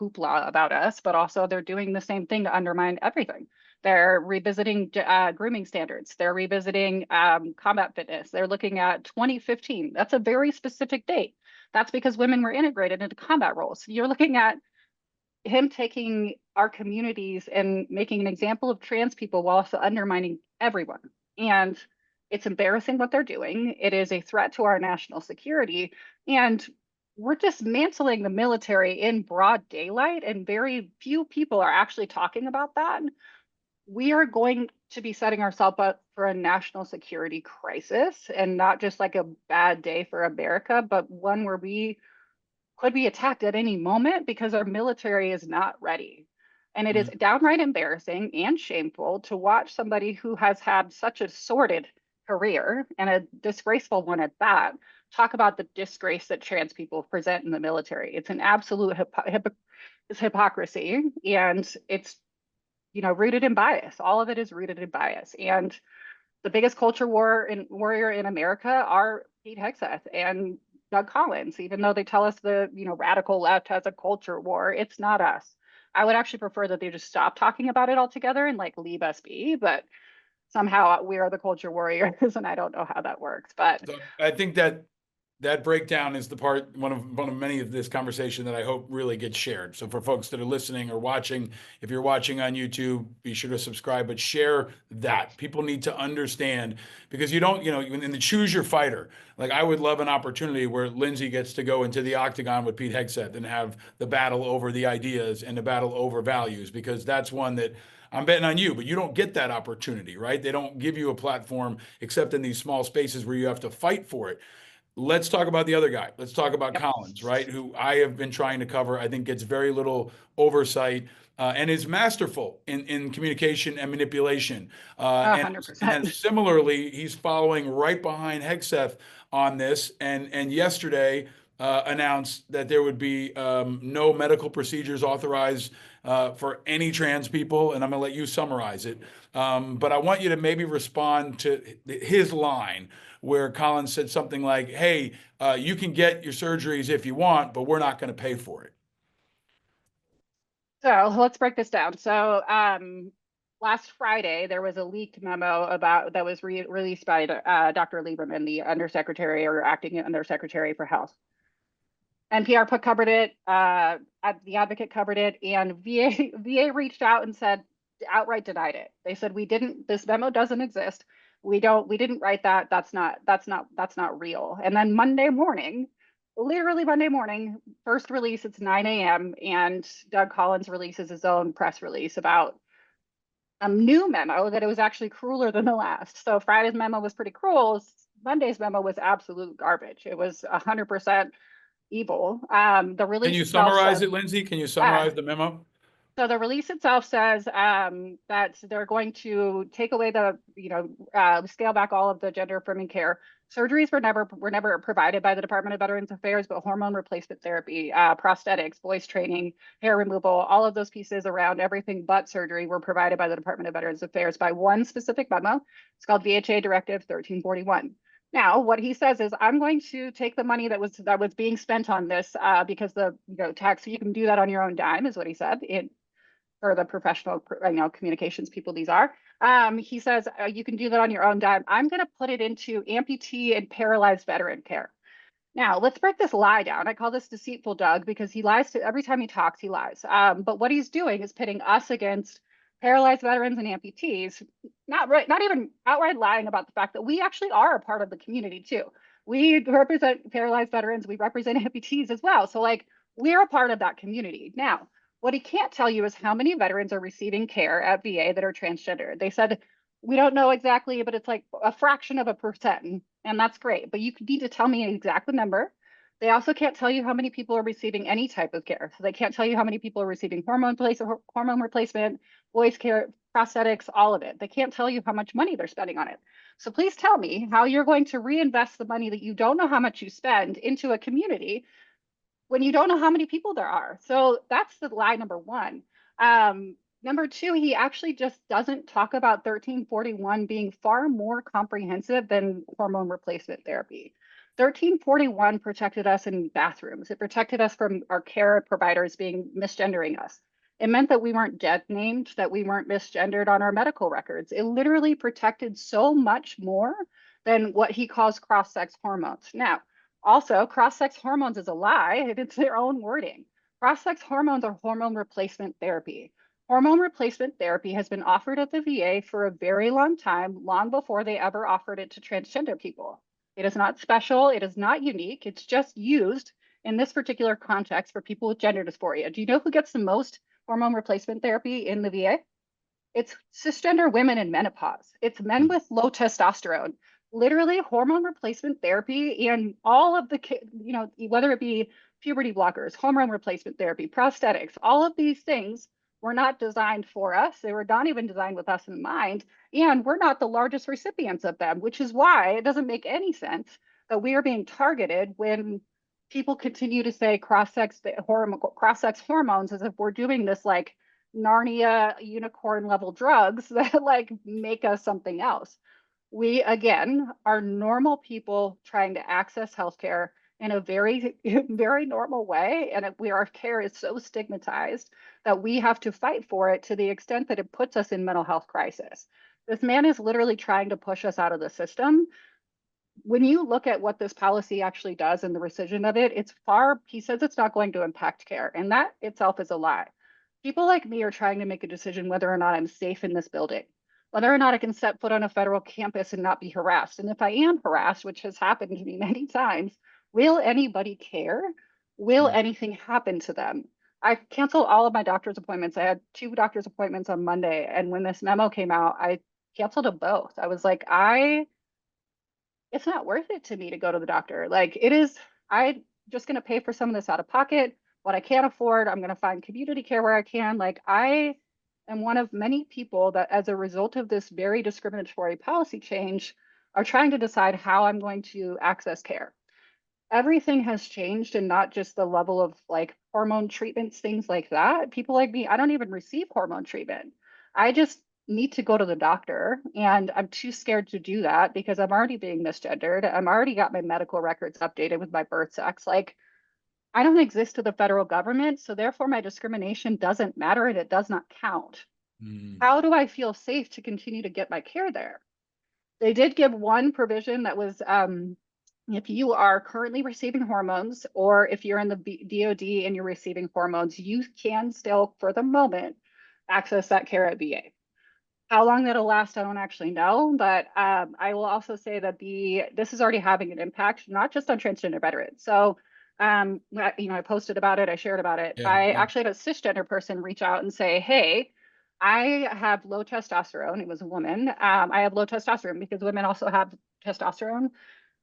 hoopla about us, but also they're doing the same thing to undermine everything. They're revisiting grooming standards. They're revisiting combat fitness. They're looking at 2015. That's a very specific date. That's because women were integrated into combat roles. You're looking at him taking our communities and making an example of trans people while also undermining everyone. And it's embarrassing what they're doing. It is a threat to our national security. And we're dismantling the military in broad daylight, and very few people are actually talking about that. we are going to be setting ourselves up for a national security crisis, and not just like a bad day for America, but one where we could be attacked at any moment because our military is not ready. And it is downright embarrassing and shameful to watch somebody who has had such a sordid career, and a disgraceful one at that, talk about the disgrace that trans people present in the military. It's an absolute hypocrisy, and it's, you know, rooted in bias. All of it is rooted in bias. And the biggest culture warrior in America are Pete Hegseth and Doug Collins. Even though they tell us the, you know, radical left has a culture war, it's not us. I would actually prefer that they just stop talking about it altogether and like leave us be. But somehow we are the culture warriors, and I don't know how that works. But So I think that that breakdown is the part, one of many of this conversation that I hope really gets shared. So for folks that are listening or watching, if you're watching on YouTube, be sure to subscribe, but share that. People need to understand, because you don't, you know, in the choose your fighter, like I would love an opportunity where Lindsay gets to go into the octagon with Pete Hegseth and have the battle over the ideas and the battle over values, because that's one that I'm betting on you, but you don't get that opportunity, right? They don't give you a platform except in these small spaces where you have to fight for it. Let's talk about the other guy. Let's talk about Collins, right? Who I have been trying to cover. I think gets very little oversight and is masterful in communication and manipulation. And 100%. similarly, he's following right behind Hegseth on this. And yesterday announced that there would be no medical procedures authorized for any trans people. And I'm going to let you summarize it. But I want you to maybe respond to his line, where Collins said something like, hey, you can get your surgeries if you want, but we're not going to pay for it. So let's break this down. So last Friday, there was a leaked memo about that was released by Dr. Lieberman, the undersecretary or acting undersecretary for health. NPR covered it, the Advocate covered it, and VA reached out and said, outright denied it. They said, this memo doesn't exist. We didn't write that. That's not real. And then Monday morning, literally Monday morning, first release, it's 9 a.m. and Doug Collins releases his own press release about a new memo that it was actually crueler than the last. So Friday's memo was pretty cruel. Monday's memo was absolute garbage. It was 100% evil. The release. Can you summarize it, Lindsay? Can you summarize the memo? So the release itself says that they're going to take away the, scale back all of the gender affirming care. Surgeries were never provided by the Department of Veterans Affairs, but hormone replacement therapy, prosthetics, voice training, hair removal, all of those pieces around everything but surgery were provided by the Department of Veterans Affairs by one specific memo. It's called VHA Directive 1341. Now, what he says is, I'm going to take the money that was being spent on this because the tax, so you can do that on your own dime, is what he said. For the professional, communications people these are. He says, you can do that on your own dime. I'm going to put it into amputee and paralyzed veteran care. Now, let's break this lie down. I call this deceitful Doug because he lies every time he talks, he lies. But what he's doing is pitting us against paralyzed veterans and amputees, not even outright lying about the fact that we actually are a part of the community too. We represent paralyzed veterans, we represent amputees as well. So we're a part of that community. Now, what he can't tell you is how many veterans are receiving care at VA that are transgender. They said, we don't know exactly, but it's like a fraction of a percent. And that's great, but you need to tell me an exact number. They also can't tell you how many people are receiving any type of care. So they can't tell you how many people are receiving hormone replacement, voice care, prosthetics, all of it. They can't tell you how much money they're spending on it. So please tell me how you're going to reinvest the money that you don't know how much you spend into a community when you don't know how many people there are. So that's the lie number one. Number two, he actually just doesn't talk about 1341 being far more comprehensive than hormone replacement therapy. 1341 protected us in bathrooms. It protected us from our care providers being misgendering us. It meant that we weren't dead named, that we weren't misgendered on our medical records. It literally protected so much more than what he calls cross-sex hormones. Now, also, cross-sex hormones is a lie. It's their own wording. Cross-sex hormones are hormone replacement therapy. Hormone replacement therapy has been offered at the VA for a very long time, long before they ever offered it to transgender people. It is not special. It is not unique. It's just used in this particular context for people with gender dysphoria. Do you know who gets the most hormone replacement therapy in the VA? It's cisgender women in menopause. It's men with low testosterone, literally hormone replacement therapy, and all of the, whether it be puberty blockers, hormone replacement therapy, prosthetics, all of these things were not designed for us. They were not even designed with us in mind. And we're not the largest recipients of them, which is why it doesn't make any sense that we are being targeted when people continue to say cross-sex hormones as if we're doing this like Narnia unicorn level drugs that like make us something else. We again are normal people trying to access healthcare in a very, very normal way. And our care is so stigmatized that we have to fight for it to the extent that it puts us in mental health crisis. This man is literally trying to push us out of the system. When you look at what this policy actually does and the rescission of it, he says it's not going to impact care. And that itself is a lie. People like me are trying to make a decision whether or not I'm safe in this building, whether or not I can set foot on a federal campus and not be harassed. And if I am harassed, which has happened to me many times, will anybody care? Will anything happen to them? I canceled all of my doctor's appointments. I had 2 doctor's appointments on Monday. And when this memo came out, I canceled them both. I was like, it's not worth it to me to go to the doctor. Like it is, I'm just going to pay for some of this out of pocket. What I can't afford, I'm going to find community care where I can. Like I am one of many people that as a result of this very discriminatory policy change are trying to decide how I'm going to access care. Everything has changed, and not just the level of like hormone treatments, things like that. People like me, I don't even receive hormone treatment. I just need to go to the doctor, and I'm too scared to do that because I'm already being misgendered. I'm already got my medical records updated with my birth sex. Like I don't exist to the federal government, so therefore my discrimination doesn't matter and it does not count. How do I feel safe to continue to get my care there? They did give one provision that was if you are currently receiving hormones, or if you're in the DOD and you're receiving hormones, you can still, for the moment, access that care at VA. How long that'll last, I don't actually know, but I will also say that this is already having an impact, not just on transgender veterans. So, I posted about it, I shared about it. I actually had a cisgender person reach out and say, hey, I have low testosterone. It was a woman. I have low testosterone because women also have testosterone.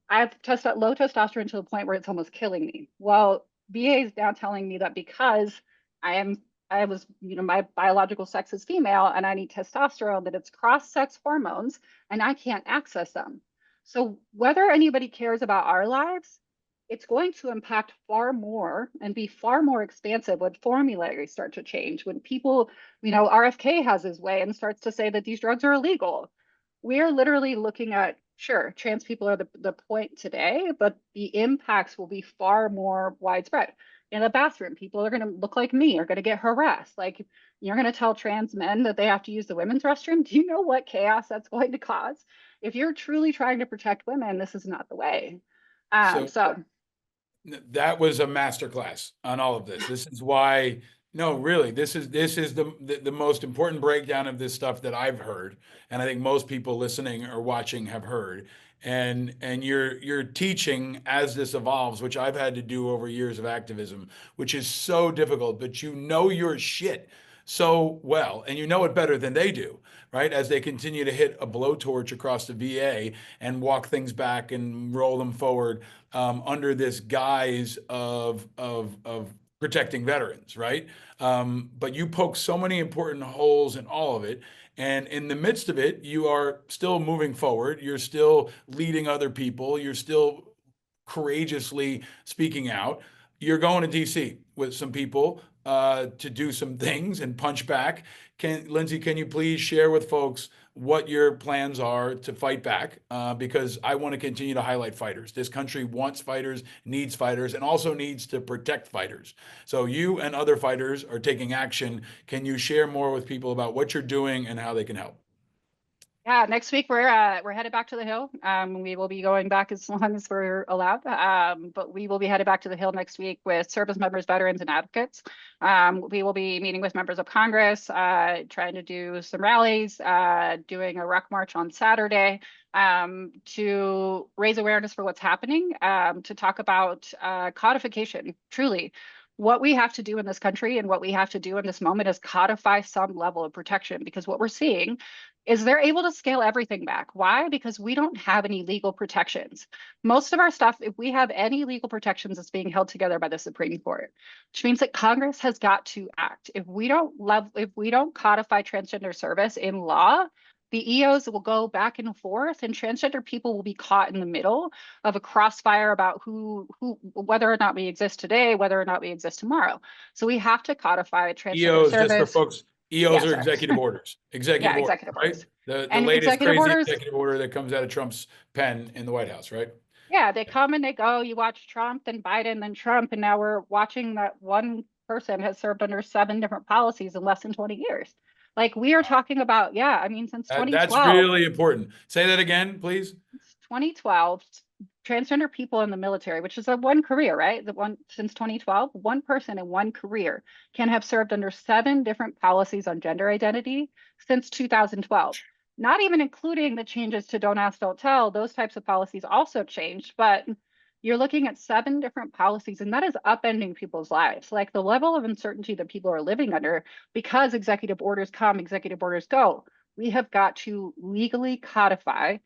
I have low testosterone to the point where it's almost killing me. Well, VA is now telling me that because my biological sex is female and I need testosterone, that it's cross-sex hormones and I can't access them. So whether anybody cares about our lives, it's going to impact far more and be far more expansive when formularies start to change, when people, RFK has his way and starts to say that these drugs are illegal. We're literally looking at, sure, trans people are the point today, but the impacts will be far more widespread. In the bathroom, people are going to look like me, are going to get harassed. Like you're going to tell trans men that they have to use the women's restroom. Do you know what chaos that's going to cause? If you're truly trying to protect women, this is not the way. So that was a masterclass on all of this. This is why, no, really, this is the most important breakdown of this stuff that I've heard, and I think most people listening or watching have heard. And you're teaching as this evolves, which I've had to do over years of activism, which is so difficult, but you know your shit so well, and you know it better than they do, right? As they continue to hit a blowtorch across the VA and walk things back and roll them forward under this guise of protecting veterans, right? But you poke so many important holes in all of it. And in the midst of it, you are still moving forward. You're still leading other people. You're still courageously speaking out. You're going to DC with some people to do some things and punch back. Lindsay, can you please share with folks what your plans are to fight back? Because I want to continue to highlight fighters. This country wants fighters, needs fighters, and also needs to protect fighters. So you and other fighters are taking action. Can you share more with people about what you're doing and how they can help? yeah, next week we're headed back to the Hill. We will be going back as long as we're allowed. But we will be headed back to the Hill next week with service members, veterans, and advocates. We will be meeting with members of Congress, trying to do some rallies, doing a ruck march on Saturday, to raise awareness for what's happening, to talk about codification. Truly, what we have to do in this country and what we have to do in this moment is codify some level of protection, because what we're seeing is they're able to scale everything back. Why? Because we don't have any legal protections. Most of our stuff, if we have any legal protections, it's being held together by the Supreme Court, which means that Congress has got to act. If we don't codify transgender service in law, the EOs will go back and forth, and transgender people will be caught in the middle of a crossfire about whether or not we exist today, whether or not we exist tomorrow. So we have to codify transgender EOs, service. just for folks, EOs Yeah, are sorry. executive orders. Executive orders, executive right? orders. The And latest executive crazy orders- executive order that comes out of Trump's pen in the White House, right? Yeah, they come and they go. You watch Trump, then Biden, then Trump, and now we're watching that one person has served under 7 different policies in less than 20 years. Like, we are talking about, since 2012. That's really important. Say that again, please. 2012, transgender people in the military, which is a one career, right? Since 2012, one person in one career can have served under 7 different policies on gender identity since 2012. Not even including the changes to Don't Ask, Don't Tell. Those types of policies also changed, but you're looking at 7 different policies, and that is upending people's lives. Like, the level of uncertainty that people are living under, because executive orders come, executive orders go. We have got to legally codify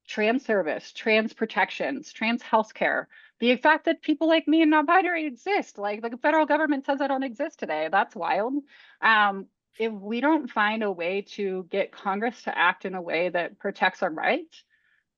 trans service, trans protections, trans healthcare. The fact that people like me and non-binary exist, like the federal government says I don't exist today. That's wild. If we don't find a way to get Congress to act in a way that protects our rights,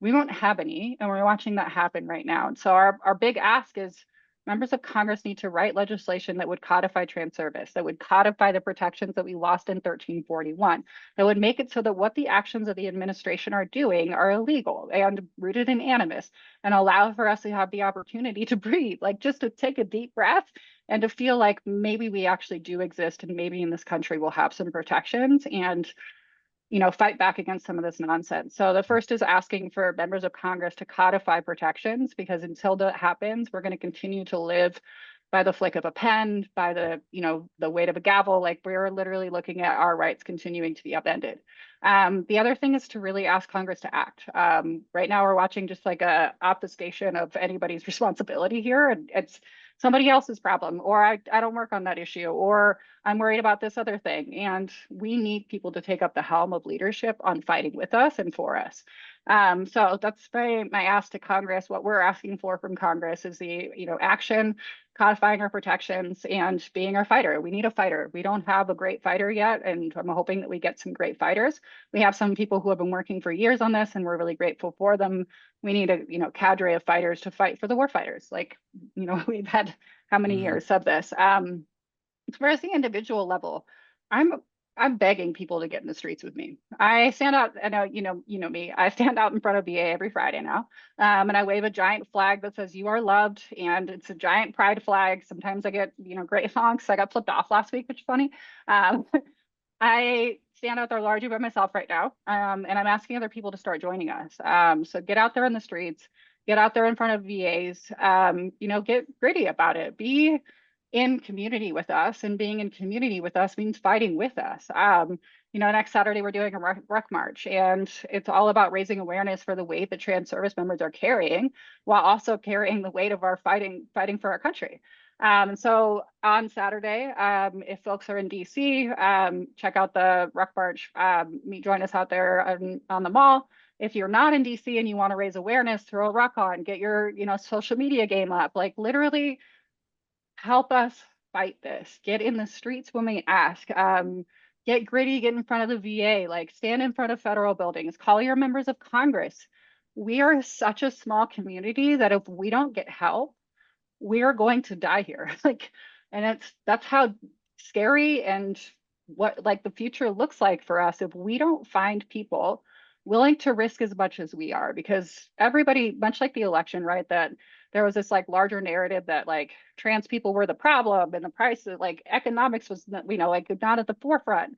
we won't have any, and we're watching that happen right now. And so our big ask is members of Congress need to write legislation that would codify trans service, that would codify the protections that we lost in 1341, that would make it so that what the actions of the administration are doing are illegal and rooted in animus, and allow for us to have the opportunity to breathe, like just to take a deep breath and to feel like maybe we actually do exist, and maybe in this country we'll have some protections and fight back against some of this nonsense. So the first is asking for members of Congress to codify protections, because until that happens, we're going to continue to live by the flick of a pen, by the weight of a gavel. Like, we're literally looking at our rights continuing to be upended. The other thing is to really ask Congress to act. Right now, we're watching just like a obfuscation of anybody's responsibility here, and it's somebody else's problem, or I don't work on that issue, or I'm worried about this other thing. And we need people to take up the helm of leadership on fighting with us and for us. So that's my ask to Congress. What we're asking for from Congress is the action, codifying our protections, and being our fighter. We need a fighter. We don't have a great fighter yet, and I'm hoping that we get some great fighters. We have some people who have been working for years on this, and we're really grateful for them. We need a cadre of fighters to fight for the war fighters. Like, we've had how many years of this. As far as the individual level, I'm begging people to get in the streets with me. I stand out, I know you know me. I stand out in front of VA every Friday now, and I wave a giant flag that says "You are loved," and it's a giant pride flag. Sometimes I get great honks. I got flipped off last week, which is funny. I stand out there largely by myself right now, and I'm asking other people to start joining us. So get out there in the streets, get out there in front of VAs. Get gritty about it. Be in community with us, and being in community with us means fighting with us. Next Saturday we're doing a ruck march, and it's all about raising awareness for the weight that trans service members are carrying, while also carrying the weight of our fighting for our country. So on Saturday, if folks are in DC, check out the ruck march. Join us out there on the mall. If you're not in DC and you want to raise awareness, throw a ruck on, get your social media game up. Like, literally help us fight this. Get in the streets when we ask. Get gritty, get in front of the VA, like stand in front of federal buildings, call your members of Congress. We are such a small community that if we don't get help, we are going to die here. And that's how scary and what the future looks like for us if we don't find people willing to risk as much as we are. Because everybody, much like the election, right, that there was this larger narrative that trans people were the problem, and the price of economics was not at the forefront.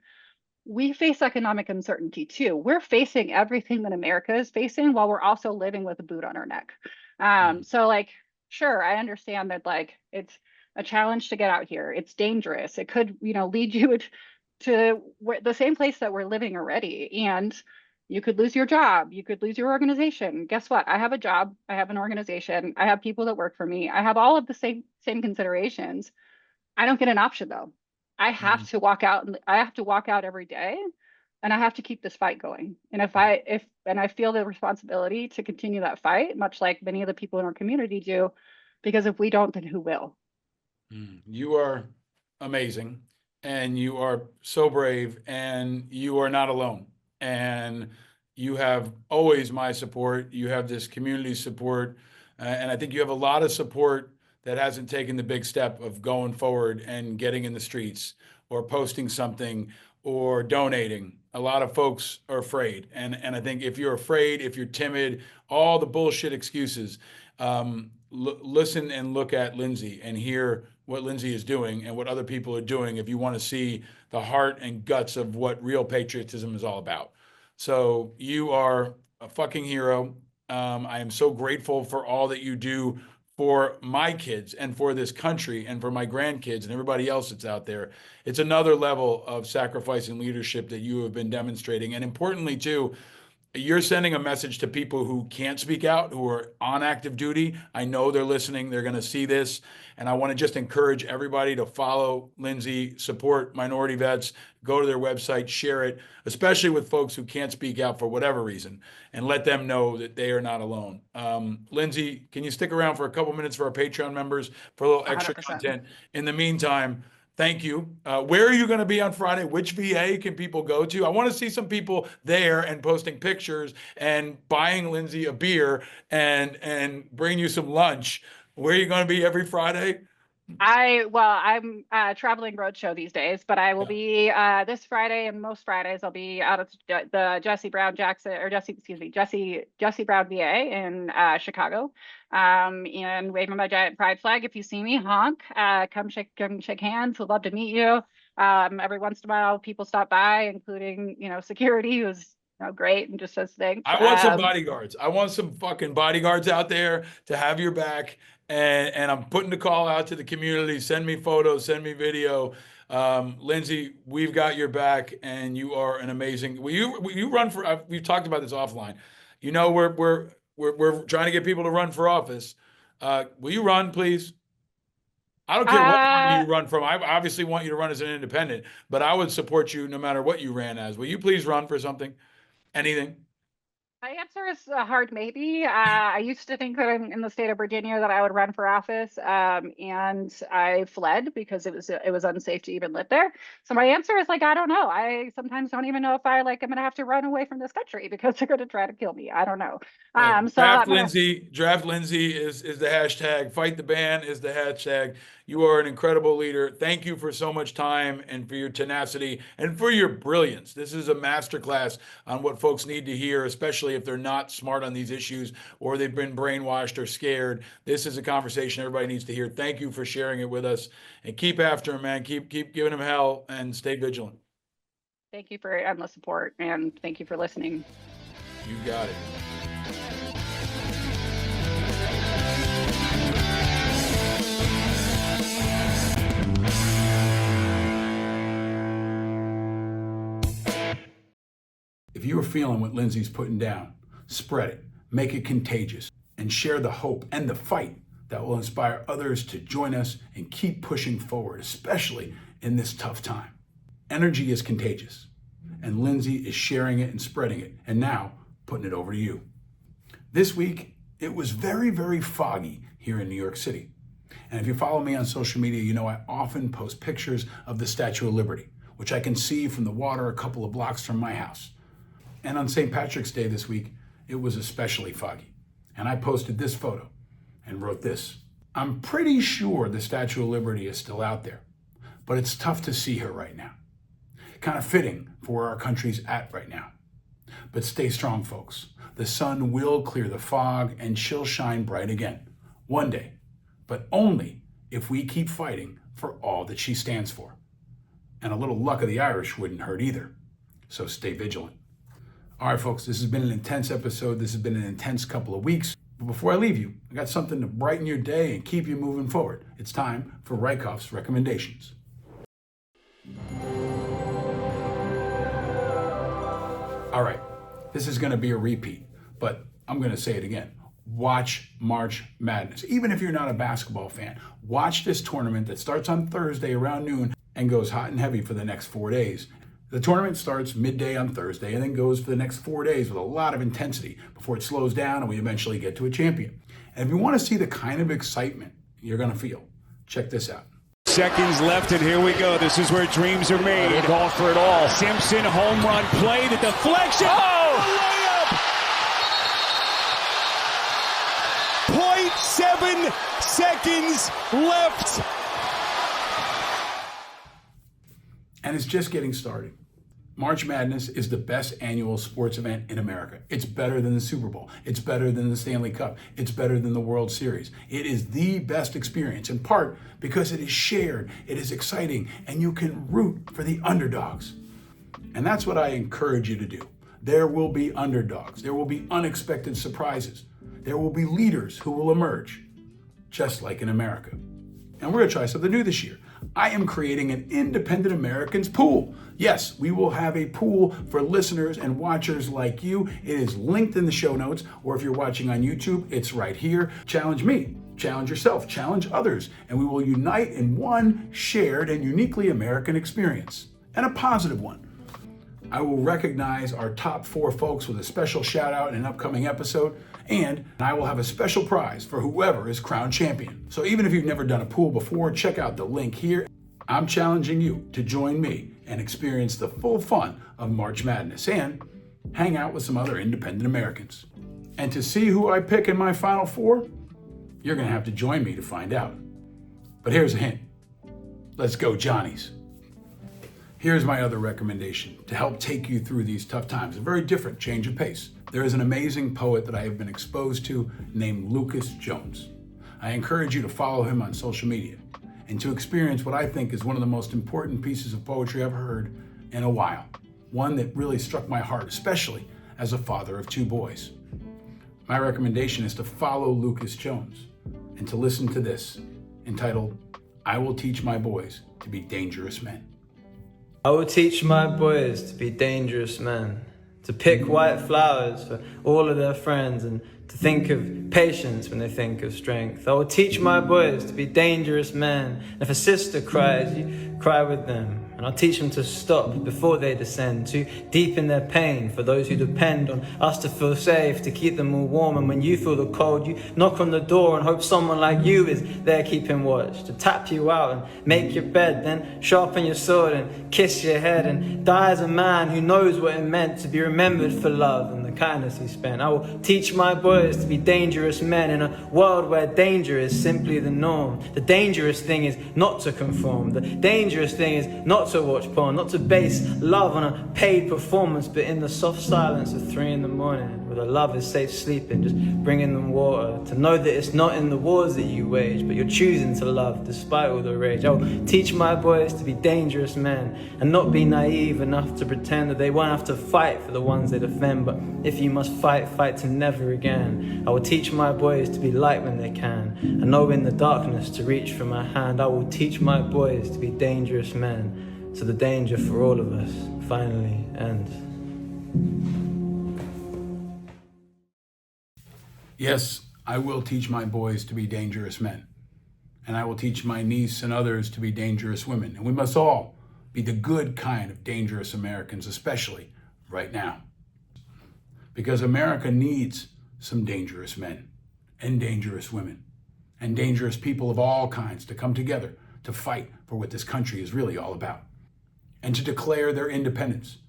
We face economic uncertainty too. We're facing everything that America is facing, while we're also living with a boot on our neck. So sure, I understand that it's a challenge to get out here. It's dangerous. It could lead you to the same place that we're living already, and you could lose your job. You could lose your organization. Guess what? I have a job. I have an organization. I have people that work for me. I have all of the same considerations. I don't get an option though. I have to walk out and I have to walk out every day and I have to keep this fight going. And I feel the responsibility to continue that fight, much like many of the people in our community do, because if we don't, then who will? You are amazing, and you are so brave, and you are not alone. And you have always my support. You have this community support, and I think you have a lot of support that hasn't taken the big step of going forward and getting in the streets or posting something or donating. A lot of folks are afraid, and I think if you're afraid, if you're timid, all the bullshit excuses. Listen and look at Lindsay and hear what Lindsay is doing and what other people are doing if you want to see the heart and guts of what real patriotism is all about. So you are a fucking hero. I am so grateful for all that you do for my kids and for this country and for my grandkids and everybody else that's out there. It's another level of sacrifice and leadership that you have been demonstrating. And importantly, too, you're sending a message to people who can't speak out, who are on active duty. I know they're listening. They're going to see this. And I want to just encourage everybody to follow Lindsay, support minority vets, go to their website, share it, especially with folks who can't speak out for whatever reason, and let them know that they are not alone. Lindsay, can you stick around for a couple minutes for our Patreon members for a little extra 100%. content? In the meantime, thank you. Where are you going to be on Friday? Which VA can people go to? I want to see some people there and posting pictures and buying Lindsay a beer and bring you some lunch. Where are you going to be every Friday? I'm traveling roadshow these days, but I will be this Friday and most Fridays I'll be out at the Jesse Brown VA in Chicago, and waving my giant pride flag. If you see me, honk. Come shake hands. Would love to meet you. Every once in a while, people stop by, including security, who's great and just says thanks. I want some bodyguards. I want some fucking bodyguards out there to have your back. And I'm putting the call out to the community. Send me photos, send me video. Lindsay, we've got your back, and you are an amazing. Will you run for? We've talked about this offline. We're trying to get people to run for office. Will you run, please? I don't care what party you run from. I obviously want you to run as an independent, but I would support you no matter what you ran as. Will you please run for something? Anything? My answer is a hard maybe. I used to think that in the state of Virginia that I would run for office, and I fled because it was unsafe to even live there. So my answer is I don't know. I sometimes don't even know if I'm going to have to run away from this country because they're going to try to kill me. I don't know. Draft Lindsay is the hashtag. Fight the ban is the hashtag. You are an incredible leader. Thank you for so much time and for your tenacity and for your brilliance. This is a masterclass on what folks need to hear, especially if they're not smart on these issues or they've been brainwashed or scared. This is a conversation everybody needs to hear. Thank you for sharing it with us, and keep after him, man. Keep giving him hell and stay vigilant. Thank you for your endless support, and thank you for listening. You got it. If you are feeling what Lindsay's putting down, spread it, make it contagious, and share the hope and the fight that will inspire others to join us and keep pushing forward, especially in this tough time. Energy is contagious, and Lindsay is sharing it and spreading it, and now putting it over to you. This week, it was very, very foggy here in New York City. And if you follow me on social media, you know I often post pictures of the Statue of Liberty, which I can see from the water a couple of blocks from my house. And on St. Patrick's Day this week, it was especially foggy. And I posted this photo and wrote this. I'm pretty sure the Statue of Liberty is still out there, but it's tough to see her right now. Kind of fitting for where our country's at right now. But stay strong, folks. The sun will clear the fog and she'll shine bright again. One day, but only if we keep fighting for all that she stands for. And a little luck of the Irish wouldn't hurt either. So stay vigilant. All right, folks, this has been an intense episode. This has been an intense couple of weeks. But before I leave you, I got something to brighten your day and keep you moving forward. It's time for Reichoff's recommendations. All right, this is going to be a repeat, but I'm going to say it again. watch March Madness. Even if you're not a basketball fan, watch this tournament that starts on Thursday around noon and goes hot and heavy for the next 4 days. The tournament starts midday on Thursday and then goes for the next 4 days with a lot of intensity before it slows down and we eventually get to a champion. And if you want to see the kind of excitement you're going to feel, check this out. Seconds left, and here we go. This is where dreams are made. They're going for it all. Simpson, home run play, the deflection. Oh! The layup! 0.7 seconds left. And it's just getting started. March Madness is the best annual sports event in America. It's better than the Super Bowl. It's better than the Stanley Cup. It's better than the World Series. It is the best experience, in part because it is shared, it is exciting, and you can root for the underdogs. And that's what I encourage you to do. There will be underdogs. There will be unexpected surprises. There will be leaders who will emerge, just like in America. And we're going to try something new this year. I am creating an Independent Americans pool. Yes, we will have a pool for listeners and watchers like you. It is linked in the show notes, or if you're watching on YouTube, it's right here. Challenge me, challenge yourself, challenge others, and we will unite in one shared and uniquely American experience, and a positive one. I will recognize our top 4 folks with a special shout out in an upcoming episode, and I will have a special prize for whoever is crowned champion. So even if you've never done a pool before, check out the link here. I'm challenging you to join me and experience the full fun of March Madness and hang out with some other independent Americans. And to see who I pick in my Final Four, you're gonna have to join me to find out. But here's a hint. Let's go Johnnies. Here's my other recommendation to help take you through these tough times, a very different change of pace. There is an amazing poet that I have been exposed to named Lucas Jones. I encourage you to follow him on social media and to experience what I think is one of the most important pieces of poetry I've heard in a while. One that really struck my heart, especially as a father of 2 boys. My recommendation is to follow Lucas Jones and to listen to this, entitled, I Will Teach My Boys to Be Dangerous Men. I will teach my boys to be dangerous men, to pick white flowers for all of their friends and to think of patience when they think of strength. I will teach my boys to be dangerous men. And if a sister cries, you cry with them. And I'll teach them to stop before they descend too deep in their pain for those who depend on us to feel safe, to keep them all warm. And when you feel the cold, you knock on the door and hope someone like you is there keeping watch, to tap you out and make your bed, then sharpen your sword and kiss your head and die as a man who knows what it meant to be remembered for love and the kindness he spent. I will teach my boys to be dangerous men in a world where danger is simply the norm. The dangerous thing is not to conform. The dangerous thing is not to watch porn, not to base love on a paid performance, but in the soft silence of 3 a.m, where the love is safe sleeping, just bringing them water, to know that it's not in the wars that you wage, but you're choosing to love despite all the rage. I'll teach my boys to be dangerous men and not be naive enough to pretend that they won't have to fight for the ones they defend, but if you must fight, fight to never again. I will teach my boys to be light when they can and know in the darkness to reach for my hand. I will teach my boys to be dangerous men, so the danger for all of us finally ends. Yes, I will teach my boys to be dangerous men. And I will teach my niece and others to be dangerous women. And we must all be the good kind of dangerous Americans, especially right now. Because America needs some dangerous men and dangerous women and dangerous people of all kinds to come together to fight for what this country is really all about and to declare their independence,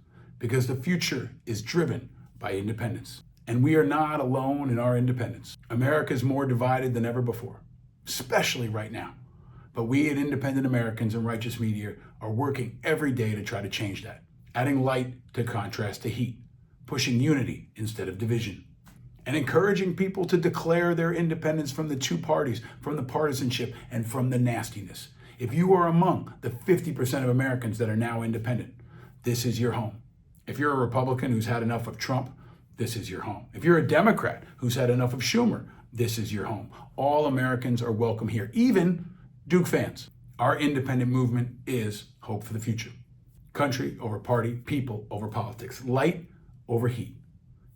because the future is driven by independence. And we are not alone in our independence. America is more divided than ever before, especially right now. But we at Independent Americans and Righteous Media are working every day to try to change that, adding light to contrast to heat, pushing unity instead of division, and encouraging people to declare their independence from the 2 parties, from the partisanship, and from the nastiness. If you are among the 50% of Americans that are now independent, this is your home. If you're a Republican who's had enough of Trump, this is your home. If you're a Democrat who's had enough of Schumer, this is your home. All Americans are welcome here, even Duke fans. Our independent movement is hope for the future. Country over party, people over politics, light over heat,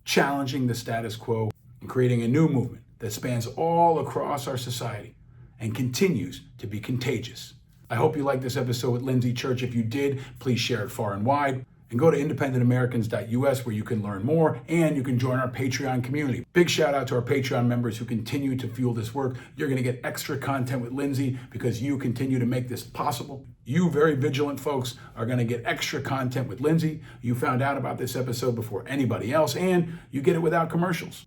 challenging the status quo and creating a new movement that spans all across our society and continues to be contagious. I hope you liked this episode with Lindsay Church. If you did, please share it far and wide. And go to independentamericans.us where you can learn more and you can join our Patreon community. Big shout out to our Patreon members who continue to fuel this work. You're going to get extra content with Lindsay because you continue to make this possible. You very vigilant folks are going to get extra content with Lindsay. You found out about this episode before anybody else, and you get it without commercials.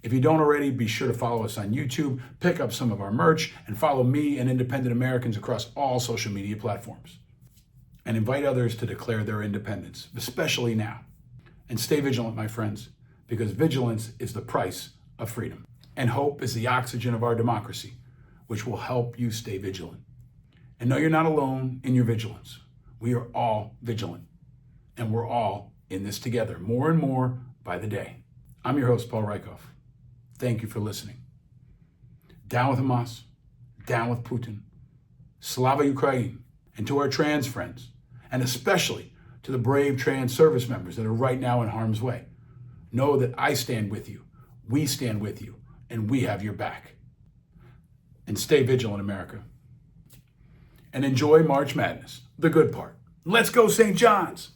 If you don't already, be sure to follow us on YouTube, pick up some of our merch, and follow me and Independent Americans across all social media platforms. And invite others to declare their independence, especially now. And stay vigilant, my friends, because vigilance is the price of freedom. And hope is the oxygen of our democracy, which will help you stay vigilant. And no, you're not alone in your vigilance. We are all vigilant, and we're all in this together, more and more by the day. I'm your host, Paul Rieckhoff. Thank you for listening. Down with Hamas, down with Putin, Slava Ukraine, and to our trans friends, and especially to the brave trans service members that are right now in harm's way. Know that I stand with you, we stand with you, and we have your back. And stay vigilant, America. And enjoy March Madness, the good part. Let's go, St. John's!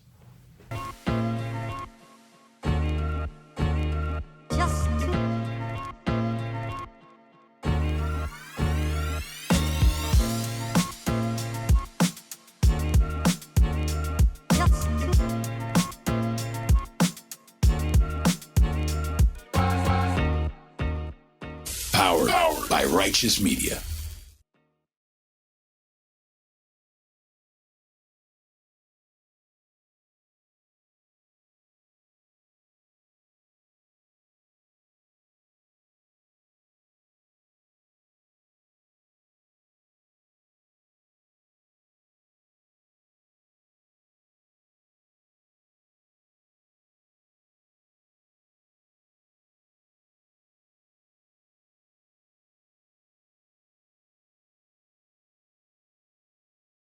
Powered by Righteous Media.